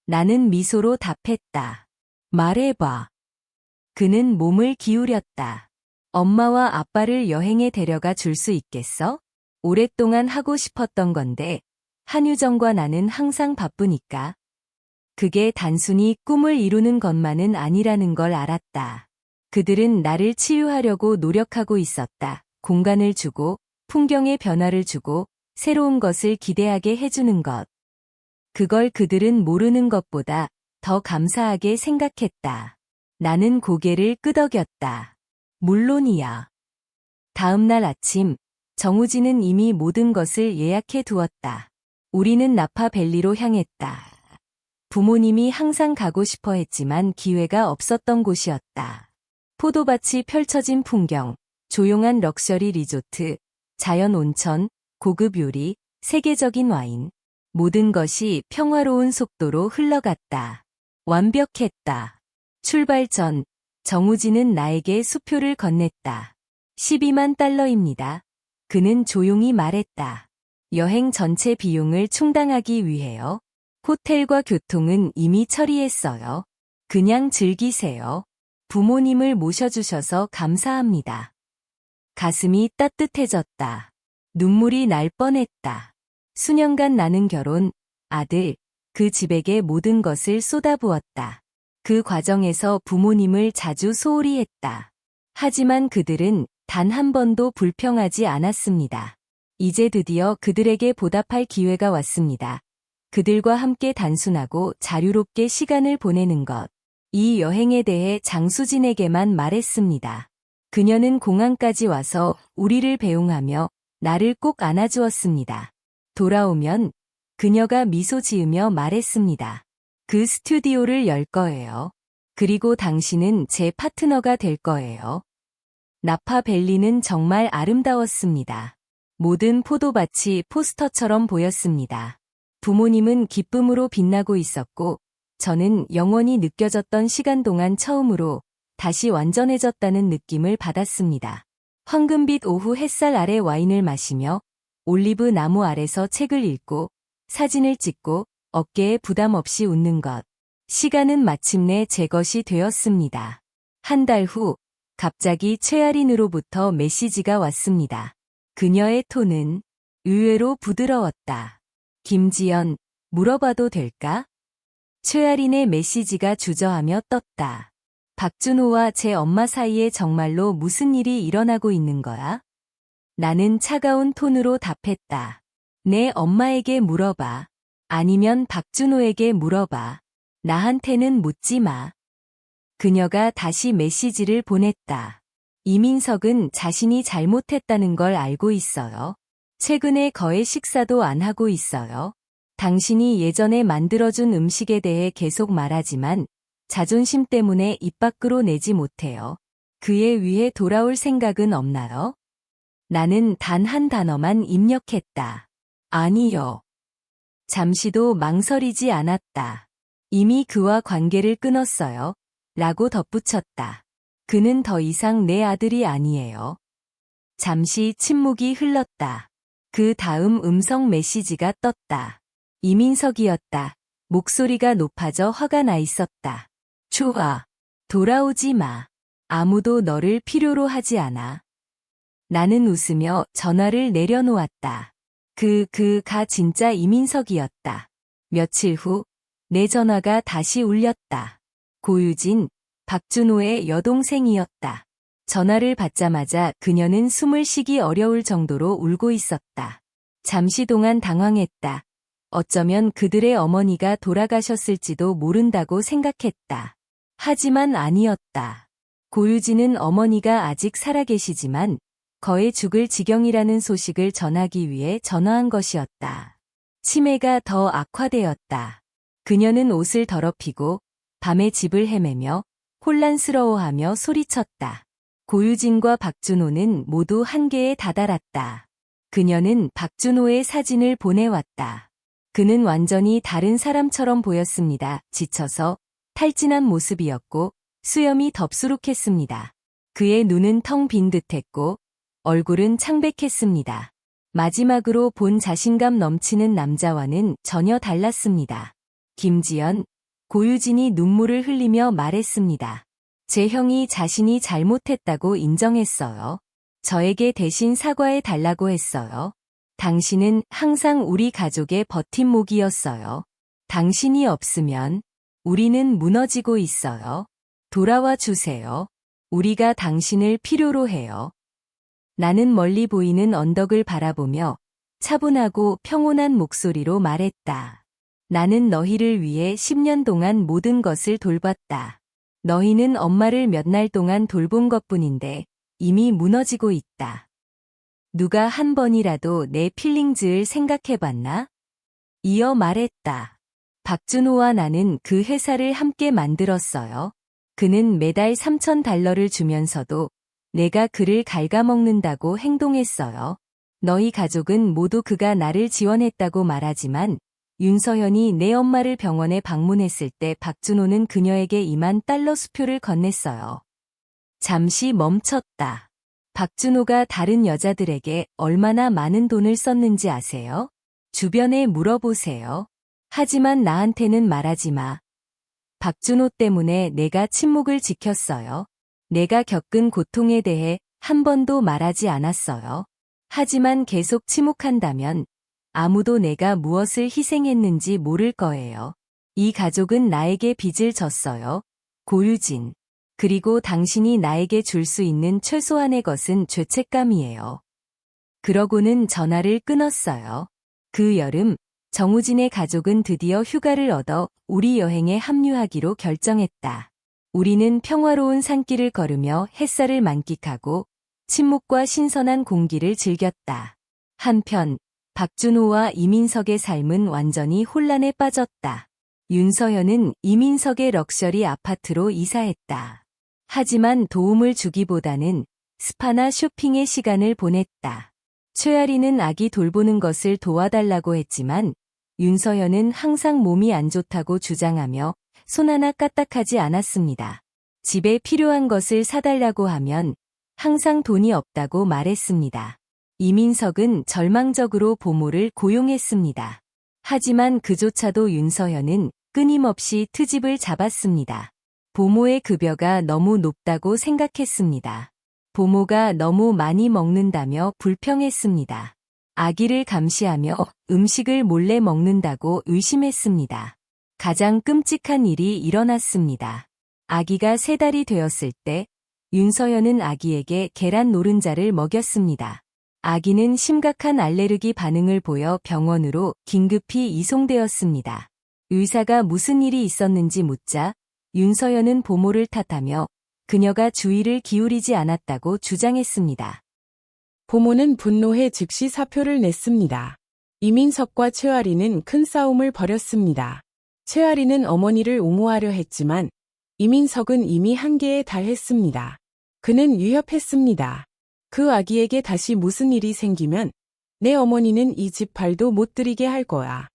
나는 미소로 답했다. 말해봐. 그는 몸을 기울였다. 엄마와 아빠를 여행에 데려가 줄 수 있겠어? 오랫동안 하고 싶었던 건데, 한유정과 나는 항상 바쁘니까. 그게 단순히 꿈을 이루는 것만은 아니라는 걸 알았다. 그들은 나를 치유하려고 노력하고 있었다. 공간을 주고, 풍경의 변화를 주고, 새로운 것을 기대하게 해주는 것. 그걸 그들은 모르는 것보다 더 감사하게 생각했다. 나는 고개를 끄덕였다. 물론이야. 다음 날 아침, 정우진은 이미 모든 것을 예약해 두었다. 우리는 나파밸리로 향했다. 부모님이 항상 가고 싶어 했지만 기회가 없었던 곳이었다. 포도밭이 펼쳐진 풍경, 조용한 럭셔리 리조트, 자연 온천, 고급 요리, 세계적인 와인. 모든 것이 평화로운 속도로 흘러갔다. 완벽했다. 출발 전, 정우진은 나에게 수표를 건넸다. 12만 달러입니다. 그는 조용히 말했다. 여행 전체 비용을 충당하기 위해요. 호텔과 교통은 이미 처리했어요. 그냥 즐기세요. 부모님을 모셔주셔서 감사합니다. 가슴이 따뜻해졌다. 눈물이 날 뻔했다. 수년간 나는 결혼, 아들, 그 집에게 모든 것을 쏟아부었다. 그 과정에서 부모님을 자주 소홀히 했다. 하지만 그들은 단 한 번도 불평하지 않았습니다. 이제 드디어 그들에게 보답할 기회가 왔습니다. 그들과 함께 단순하고 자유롭게 시간을 보내는 것. 이 여행에 대해 장수진에게만 말했습니다. 그녀는 공항까지 와서 우리를 배웅하며 나를 꼭 안아주었습니다. 돌아오면 그녀가 미소 지으며 말했습니다. 그 스튜디오를 열 거예요. 그리고 당신은 제 파트너가 될 거예요. 나파밸리는 정말 아름다웠습니다. 모든 포도밭이 포스터처럼 보였습니다. 부모님은 기쁨으로 빛나고 있었고, 저는 영원히 느껴졌던 시간 동안 처음으로 다시 완전해졌다는 느낌을 받았습니다. 황금빛 오후 햇살 아래 와인을 마시며 올리브 나무 아래서 책을 읽고 사진을 찍고 어깨에 부담 없이 웃는 것. 시간은 마침내 제 것이 되었습니다. 한 달 후, 갑자기 최아린으로부터 메시지가 왔습니다. 그녀의 톤은 의외로 부드러웠다. 김지연, 물어봐도 될까? 최아린의 메시지가 주저하며 떴다. 박준호와 제 엄마 사이에 정말로 무슨 일이 일어나고 있는 거야? 나는 차가운 톤으로 답했다. 내 엄마에게 물어봐. 아니면 박준호에게 물어봐. 나한테는 묻지 마. 그녀가 다시 메시지를 보냈다. 이민석은 자신이 잘못했다는 걸 알고 있어요. 최근에 거의 식사도 안 하고 있어요. 당신이 예전에 만들어준 음식에 대해 계속 말하지만 자존심 때문에 입 밖으로 내지 못해요. 그에 위해 돌아올 생각은 없나요? 나는 단 한 단어만 입력했다. 아니요. 잠시도 망설이지 않았다. 이미 그와 관계를 끊었어요. 라고 덧붙였다. 그는 더 이상 내 아들이 아니에요. 잠시 침묵이 흘렀다. 그 다음 음성 메시지가 떴다. 이민석이었다. 목소리가 높아져 화가 나 있었다. 좋아. 돌아오지 마. 아무도 너를 필요로 하지 않아. 나는 웃으며 전화를 내려놓았다. 그가 진짜 이민석이었다. 며칠 후, 내 전화가 다시 울렸다. 고유진, 박준호의 여동생이었다. 전화를 받자마자 그녀는 숨을 쉬기 어려울 정도로 울고 있었다. 잠시 동안 당황했다. 어쩌면 그들의 어머니가 돌아가셨을지도 모른다고 생각했다. 하지만 아니었다. 고유진은 어머니가 아직 살아계시지만 거의 죽을 지경이라는 소식을 전하기 위해 전화한 것이었다. 치매가 더 악화되었다. 그녀는 옷을 더럽히고 밤에 집을 헤매며 혼란스러워하며 소리쳤다. 고유진과 박준호는 모두 한계에 다다랐다. 그녀는 박준호의 사진을 보내왔다. 그는 완전히 다른 사람처럼 보였습니다. 지쳐서 탈진한 모습이었고 수염이 덥수룩했습니다. 그의 눈은 텅 빈 듯했고 얼굴은 창백했습니다. 마지막으로 본 자신감 넘치는 남자와는 전혀 달랐습니다. 김지연, 고유진이 눈물을 흘리며 말했습니다. 제 형이 자신이 잘못했다고 인정했어요. 저에게 대신 사과해 달라고 했어요. 당신은 항상 우리 가족의 버팀목이었어요. 당신이 없으면 우리는 무너지고 있어요. 돌아와 주세요. 우리가 당신을 필요로 해요. 나는 멀리 보이는 언덕을 바라보며 차분하고 평온한 목소리로 말했다. 나는 너희를 위해 10년 동안 모든 것을 돌봤다. 너희는 엄마를 몇 날 동안 돌본 것뿐인데 이미 무너지고 있다. 누가 한 번이라도 내 필링즈를 생각해봤나? 이어 말했다. 박준호와 나는 그 회사를 함께 만들었어요. 그는 매달 $3,000를 주면서도 내가 그를 갉아먹는다고 행동했어요. 너희 가족은 모두 그가 나를 지원했다고 말하지만 윤서현이 내 엄마를 병원에 방문했을 때 박준호는 그녀에게 $20,000 수표를 건넸어요. 잠시 멈췄다. 박준호가 다른 여자들에게 얼마나 많은 돈을 썼는지 아세요? 주변에 물어보세요. 하지만 나한테는 말하지 마. 박준호 때문에 내가 침묵을 지켰어요. 내가 겪은 고통에 대해 한 번도 말하지 않았어요. 하지만 계속 침묵한다면 아무도 내가 무엇을 희생했는지 모를 거예요. 이 가족은 나에게 빚을 졌어요. 고유진. 그리고 당신이 나에게 줄 수 있는 최소한의 것은 죄책감이에요. 그러고는 전화를 끊었어요. 그 여름, 정우진의 가족은 드디어 휴가를 얻어 우리 여행에 합류하기로 결정했다. 우리는 평화로운 산길을 걸으며 햇살을 만끽하고 침묵과 신선한 공기를 즐겼다. 한편 박준호와 이민석의 삶은 완전히 혼란에 빠졌다. 윤서현은 이민석의 럭셔리 아파트로 이사했다. 하지만 도움을 주기보다는 스파나 쇼핑의 시간을 보냈다. 최아리는 아기 돌보는 것을 도와달라고 했지만 윤서현은 항상 몸이 안 좋다고 주장하며 손 하나 까딱하지 않았습니다. 집에 필요한 것을 사달라고 하면 항상 돈이 없다고 말했습니다. 이민석은 절망적으로 보모를 고용했습니다. 하지만 그조차도 윤서현은 끊임없이 트집을 잡았습니다. 보모의 급여가 너무 높다고 생각했습니다. 보모가 너무 많이 먹는다며 불평했습니다. 아기를 감시하며 음식을 몰래 먹는다고 의심했습니다. 가장 끔찍한 일이 일어났습니다. 아기가 3달이 되었을 때 윤서현은 아기에게 계란 노른자를 먹였습니다. 아기는 심각한 알레르기 반응을 보여 병원으로 긴급히 이송되었습니다. 의사가 무슨 일이 있었는지 묻자 윤서현은 보모를 탓하며 그녀가 주의를 기울이지 않았다고 주장했습니다. 보모는 분노해 즉시 사표를 냈습니다. 이민석과 최아리는 큰 싸움을 벌였습니다. 최아리는 어머니를 옹호하려 했지만 이민석은 이미 한계에 달했습니다. 그는 위협했습니다. 그 아기에게 다시 무슨 일이 생기면 내 어머니는 이 집 발도 못 들이게 할 거야.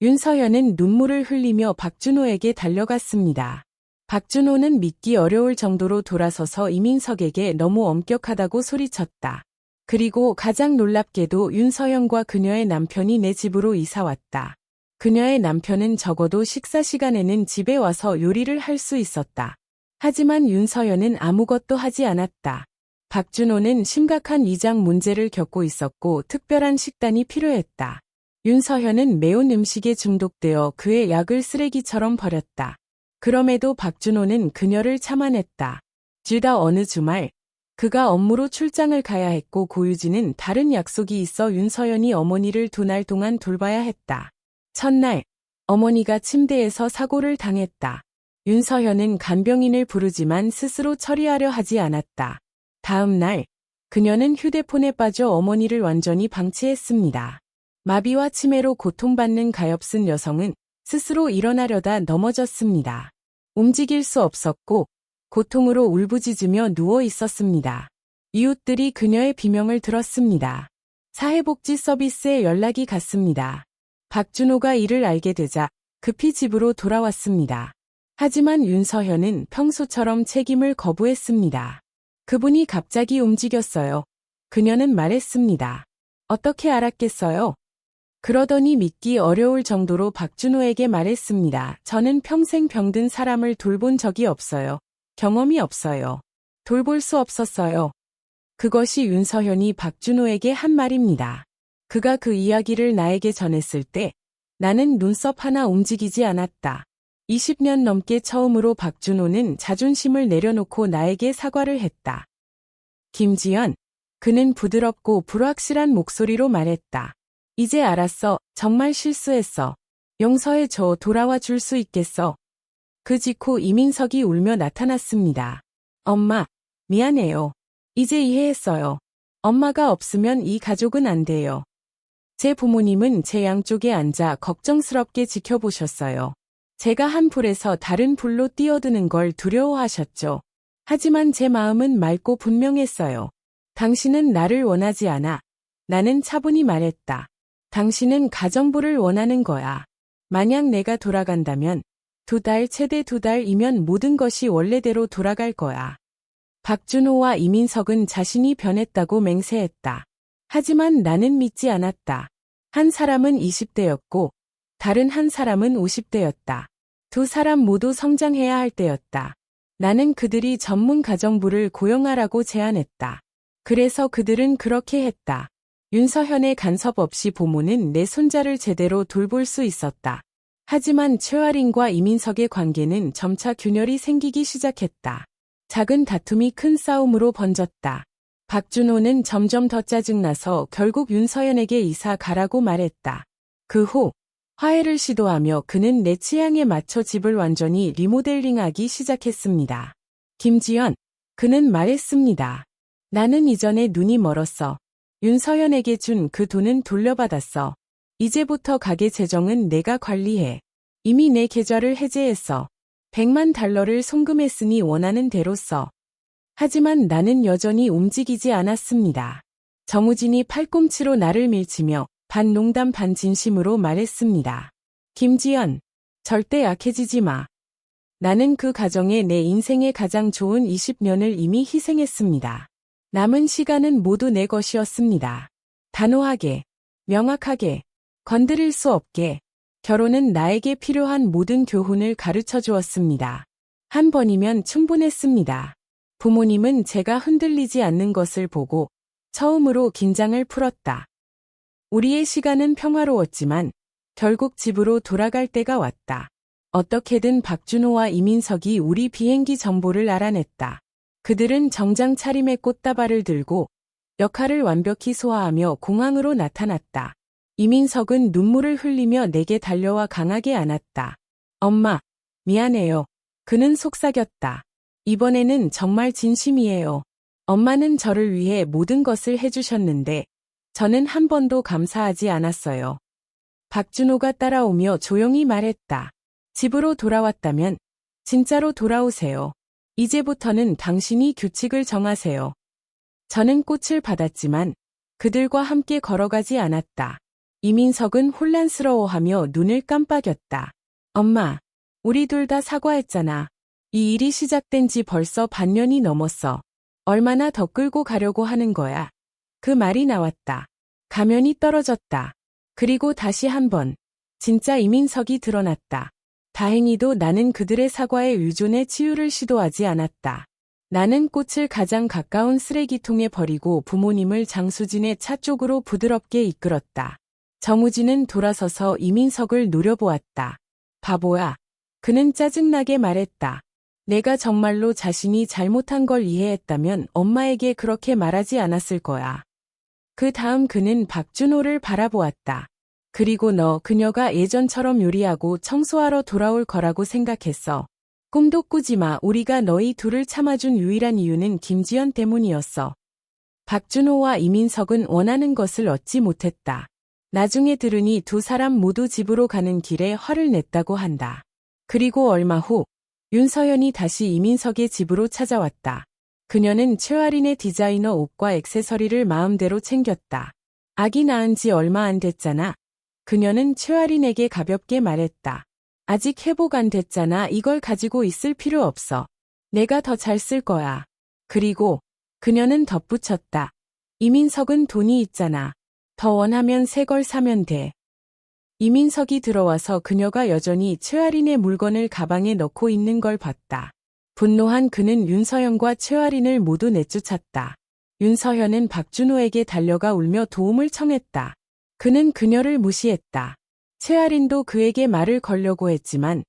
윤서현은 눈물을 흘리며 박준호에게 달려갔습니다. 박준호는 믿기 어려울 정도로 돌아서서 이민석에게 너무 엄격하다고 소리쳤다. 그리고 가장 놀랍게도 윤서현과 그녀의 남편이 내 집으로 이사왔다. 그녀의 남편은 적어도 식사 시간에는 집에 와서 요리를 할 수 있었다. 하지만 윤서현은 아무것도 하지 않았다. 박준호는 심각한 위장 문제를 겪고 있었고 특별한 식단이 필요했다. 윤서현은 매운 음식에 중독되어 그의 약을 쓰레기처럼 버렸다. 그럼에도 박준호는 그녀를 참아냈다. 주다 어느 주말 그가 업무로 출장을 가야 했고 고유진은 다른 약속이 있어 윤서연이 어머니를 2날 동안 돌봐야 했다. 첫날 어머니가 침대에서 사고를 당했다. 윤서연은 간병인을 부르지만 스스로 처리하려 하지 않았다. 다음 날 그녀는 휴대폰에 빠져 어머니를 완전히 방치했습니다. 마비와 치매로 고통받는 가엾은 여성은 스스로 일어나려다 넘어졌습니다. 움직일 수 없었고 고통으로 울부짖으며 누워 있었습니다. 이웃들이 그녀의 비명을 들었습니다. 사회복지 서비스에 연락이 갔습니다. 박준호가 이를 알게 되자 급히 집으로 돌아왔습니다. 하지만 윤서현은 평소처럼 책임을 거부했습니다. 그분이 갑자기 움직였어요. 그녀는 말했습니다. 어떻게 알았겠어요? 그러더니 믿기 어려울 정도로 박준호에게 말했습니다. 저는 평생 병든 사람을 돌본 적이 없어요. 경험이 없어요. 돌볼 수 없었어요. 그것이 윤서현이 박준호에게 한 말입니다. 그가 그 이야기를 나에게 전했을 때 나는 눈썹 하나 움직이지 않았다. 20년 넘게 처음으로 박준호는 자존심을 내려놓고 나에게 사과를 했다. 김지연, 그는 부드럽고 불확실한 목소리로 말했다. 이제 알았어. 정말 실수했어. 용서해줘. 돌아와 줄 수 있겠어. 그 직후 이민석이 울며 나타났습니다. 엄마, 미안해요. 이제 이해했어요. 엄마가 없으면 이 가족은 안 돼요. 제 부모님은 제 양쪽에 앉아 걱정스럽게 지켜보셨어요. 제가 한 불에서 다른 불로 뛰어드는 걸 두려워하셨죠. 하지만 제 마음은 맑고 분명했어요. 당신은 나를 원하지 않아. 나는 차분히 말했다. 당신은 가정부를 원하는 거야. 만약 내가 돌아간다면 2달, 최대 2달이면 모든 것이 원래대로 돌아갈 거야. 박준호와 이민석은 자신이 변했다고 맹세했다. 하지만 나는 믿지 않았다. 한 사람은 20대였고 다른 한 사람은 50대였다. 두 사람 모두 성장해야 할 때였다. 나는 그들이 전문 가정부를 고용하라고 제안했다. 그래서 그들은 그렇게 했다. 윤서현의 간섭 없이 부모는 내 손자를 제대로 돌볼 수 있었다. 하지만 최아린과 이민석의 관계는 점차 균열이 생기기 시작했다. 작은 다툼이 큰 싸움으로 번졌다. 박준호는 점점 더 짜증나서 결국 윤서연에게 이사 가라고 말했다. 그 후 화해를 시도하며 그는 내 취향에 맞춰 집을 완전히 리모델링하기 시작했습니다. 김지연, 그는 말했습니다. 나는 이전에 눈이 멀었어. 윤서연에게 준 그 돈은 돌려받았어. 이제부터 가게 재정은 내가 관리해. 이미 내 계좌를 해제했어. 100만 달러를 송금했으니 원하는 대로 써. 하지만 나는 여전히 움직이지 않았습니다. 정우진이 팔꿈치로 나를 밀치며 반 농담 반 진심으로 말했습니다. 김지연, 절대 약해지지 마. 나는 그 가정에 내 인생의 가장 좋은 20년을 이미 희생했습니다. 남은 시간은 모두 내 것이었습니다. 단호하게, 명확하게, 건드릴 수 없게, 결혼은 나에게 필요한 모든 교훈을 가르쳐 주었습니다. 한 번이면 충분했습니다. 부모님은 제가 흔들리지 않는 것을 보고 처음으로 긴장을 풀었다. 우리의 시간은 평화로웠지만 결국 집으로 돌아갈 때가 왔다. 어떻게든 박준호와 이민석이 우리 비행기 정보를 알아냈다. 그들은 정장 차림의 꽃다발을 들고 역할을 완벽히 소화하며 공항으로 나타났다. 이민석은 눈물을 흘리며 내게 달려와 강하게 안았다. 엄마, 미안해요. 그는 속삭였다. 이번에는 정말 진심이에요. 엄마는 저를 위해 모든 것을 해주셨는데 저는 한 번도 감사하지 않았어요. 박준호가 따라오며 조용히 말했다. 집으로 돌아왔다면 진짜로 돌아오세요. 이제부터는 당신이 규칙을 정하세요. 저는 꽃을 받았지만 그들과 함께 걸어가지 않았다. 이민석은 혼란스러워하며 눈을 깜빡였다. 엄마, 우리 둘 다 사과했잖아. 이 일이 시작된 지 벌써 반년이 넘었어. 얼마나 더 끌고 가려고 하는 거야. 그 말이 나왔다. 가면이 떨어졌다. 그리고 다시 한번 진짜 이민석이 드러났다. 다행히도 나는 그들의 사과에 의존해 치유를 시도하지 않았다. 나는 꽃을 가장 가까운 쓰레기통에 버리고 부모님을 장수진의 차 쪽으로 부드럽게 이끌었다. 정우진은 돌아서서 이민석을 노려보았다. 바보야. 그는 짜증나게 말했다. 내가 정말로 자신이 잘못한 걸 이해했다면 엄마에게 그렇게 말하지 않았을 거야. 그 다음 그는 박준호를 바라보았다. 그리고 너 그녀가 예전처럼 요리하고 청소하러 돌아올 거라고 생각했어. 꿈도 꾸지 마. 우리가 너희 둘을 참아준 유일한 이유는 김지연 때문이었어. 박준호와 이민석은 원하는 것을 얻지 못했다. 나중에 들으니 두 사람 모두 집으로 가는 길에 화를 냈다고 한다. 그리고 얼마 후 윤서연이 다시 이민석의 집으로 찾아왔다. 그녀는 최아린의 디자이너 옷과 액세서리를 마음대로 챙겼다. 아기 낳은 지 얼마 안 됐잖아. 그녀는 최아린에게 가볍게 말했다. 아직 회복 안 됐잖아. 이걸 가지고 있을 필요 없어. 내가 더 잘 쓸 거야. 그리고 그녀는 덧붙였다. 이민석은 돈이 있잖아. 더 원하면 새 걸 사면 돼. 이민석이 들어와서 그녀가 여전히 최아린의 물건을 가방에 넣고 있는 걸 봤다. 분노한 그는 윤서연과 최아린을 모두 내쫓았다. 윤서연은 박준호에게 달려가 울며 도움을 청했다. 그는 그녀를 무시했다. 최아린도 그에게 말을 걸려고 했지만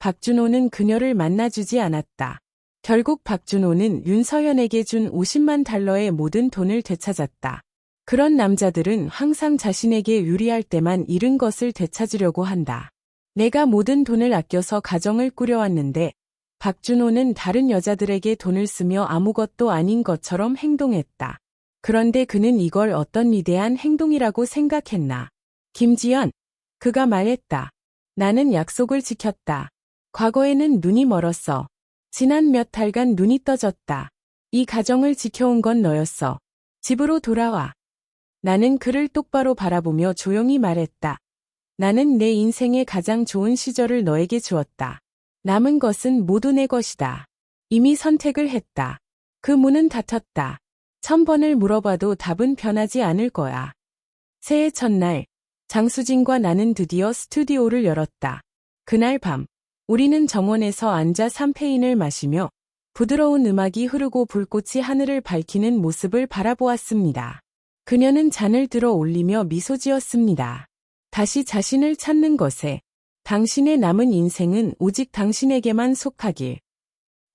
박준호는 그녀를 만나주지 않았다. 결국 박준호는 윤서연에게 준 50만 달러의 모든 돈을 되찾았다. 그런 남자들은 항상 자신에게 유리할 때만 잃은 것을 되찾으려고 한다. 내가 모든 돈을 아껴서 가정을 꾸려왔는데 박준호는 다른 여자들에게 돈을 쓰며 아무것도 아닌 것처럼 행동했다. 그런데 그는 이걸 어떤 위대한 행동이라고 생각했나? 김지연, 그가 말했다. 나는 약속을 지켰다. 과거에는 눈이 멀었어. 지난 몇 달간 눈이 떠졌다. 이 가정을 지켜온 건 너였어. 집으로 돌아와. 나는 그를 똑바로 바라보며 조용히 말했다. 나는 내 인생의 가장 좋은 시절을 너에게 주었다. 남은 것은 모두 내 것이다. 이미 선택을 했다. 그 문은 닫혔다. 1000번을 물어봐도 답은 변하지 않을 거야. 새해 첫날, 장수진과 나는 드디어 스튜디오를 열었다. 그날 밤, 우리는 정원에서 앉아 샴페인을 마시며 부드러운 음악이 흐르고 불꽃이 하늘을 밝히는 모습을 바라보았습니다. 그녀는 잔을 들어 올리며 미소 지었습니다. 다시 자신을 찾는 것에 당신의 남은 인생은 오직 당신에게만 속하길.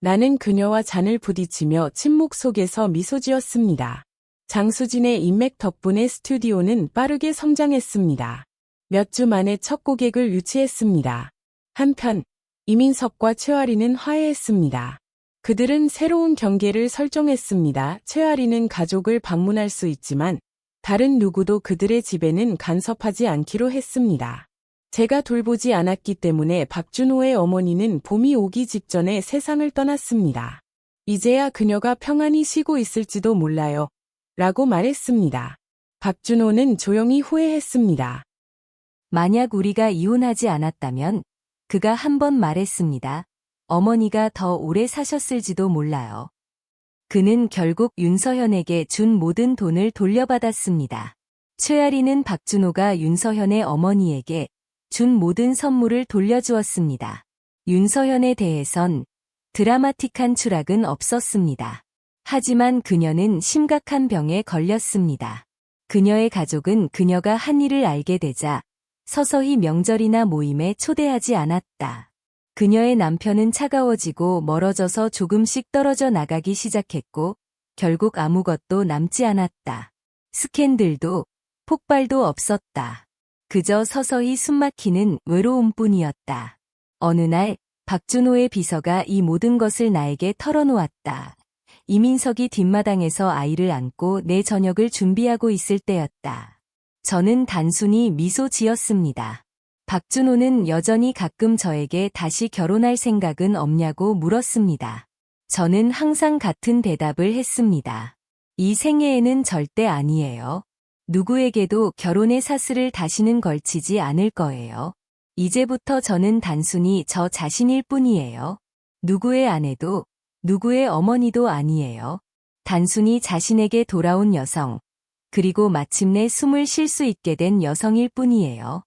나는 그녀와 잔을 부딪히며 침묵 속에서 미소 지었습니다. 장수진의 인맥 덕분에 스튜디오는 빠르게 성장했습니다. 몇 주 만에 첫 고객을 유치했습니다. 한편 이민석과 최아린은 화해했습니다. 그들은 새로운 경계를 설정했습니다. 최아린은 가족을 방문할 수 있지만 다른 누구도 그들의 집에는 간섭하지 않기로 했습니다. 제가 돌보지 않았기 때문에 박준호의 어머니는 봄이 오기 직전에 세상을 떠났습니다. 이제야 그녀가 평안히 쉬고 있을지도 몰라요. 라고 말했습니다. 박준호는 조용히 후회했습니다. 만약 우리가 이혼하지 않았다면 그가 한 번 말했습니다. 어머니가 더 오래 사셨을지도 몰라요. 그는 결국 윤서현에게 준 모든 돈을 돌려받았습니다. 최아리는 박준호가 윤서현의 어머니에게 준 모든 선물을 돌려주었습니다. 윤서현에 대해선 드라마틱한 추락은 없었습니다. 하지만 그녀는 심각한 병에 걸렸습니다. 그녀의 가족은 그녀가 한 일을 알게 되자 서서히 명절이나 모임에 초대하지 않았다. 그녀의 남편은 차가워지고 멀어져서 조금씩 떨어져 나가기 시작했고 결국 아무것도 남지 않았다. 스캔들도 폭발도 없었다. 그저 서서히 숨막히는 외로움뿐이었다. 어느 날 박준호의 비서가 이 모든 것을 나에게 털어놓았다. 이민석이 뒷마당에서 아이를 안고 내 저녁을 준비하고 있을 때였다. 저는 단순히 미소 지었습니다. 박준호는 여전히 가끔 저에게 다시 결혼할 생각은 없냐고 물었습니다. 저는 항상 같은 대답을 했습니다. 이 생애에는 절대 아니에요. 누구에게도 결혼의 사슬을 다시는 걸치지 않을 거예요. 이제부터 저는 단순히 저 자신일 뿐이에요. 누구의 아내도 누구의 어머니도 아니에요. 단순히 자신에게 돌아온 여성, 그리고 마침내 숨을 쉴 수 있게 된 여성일 뿐이에요.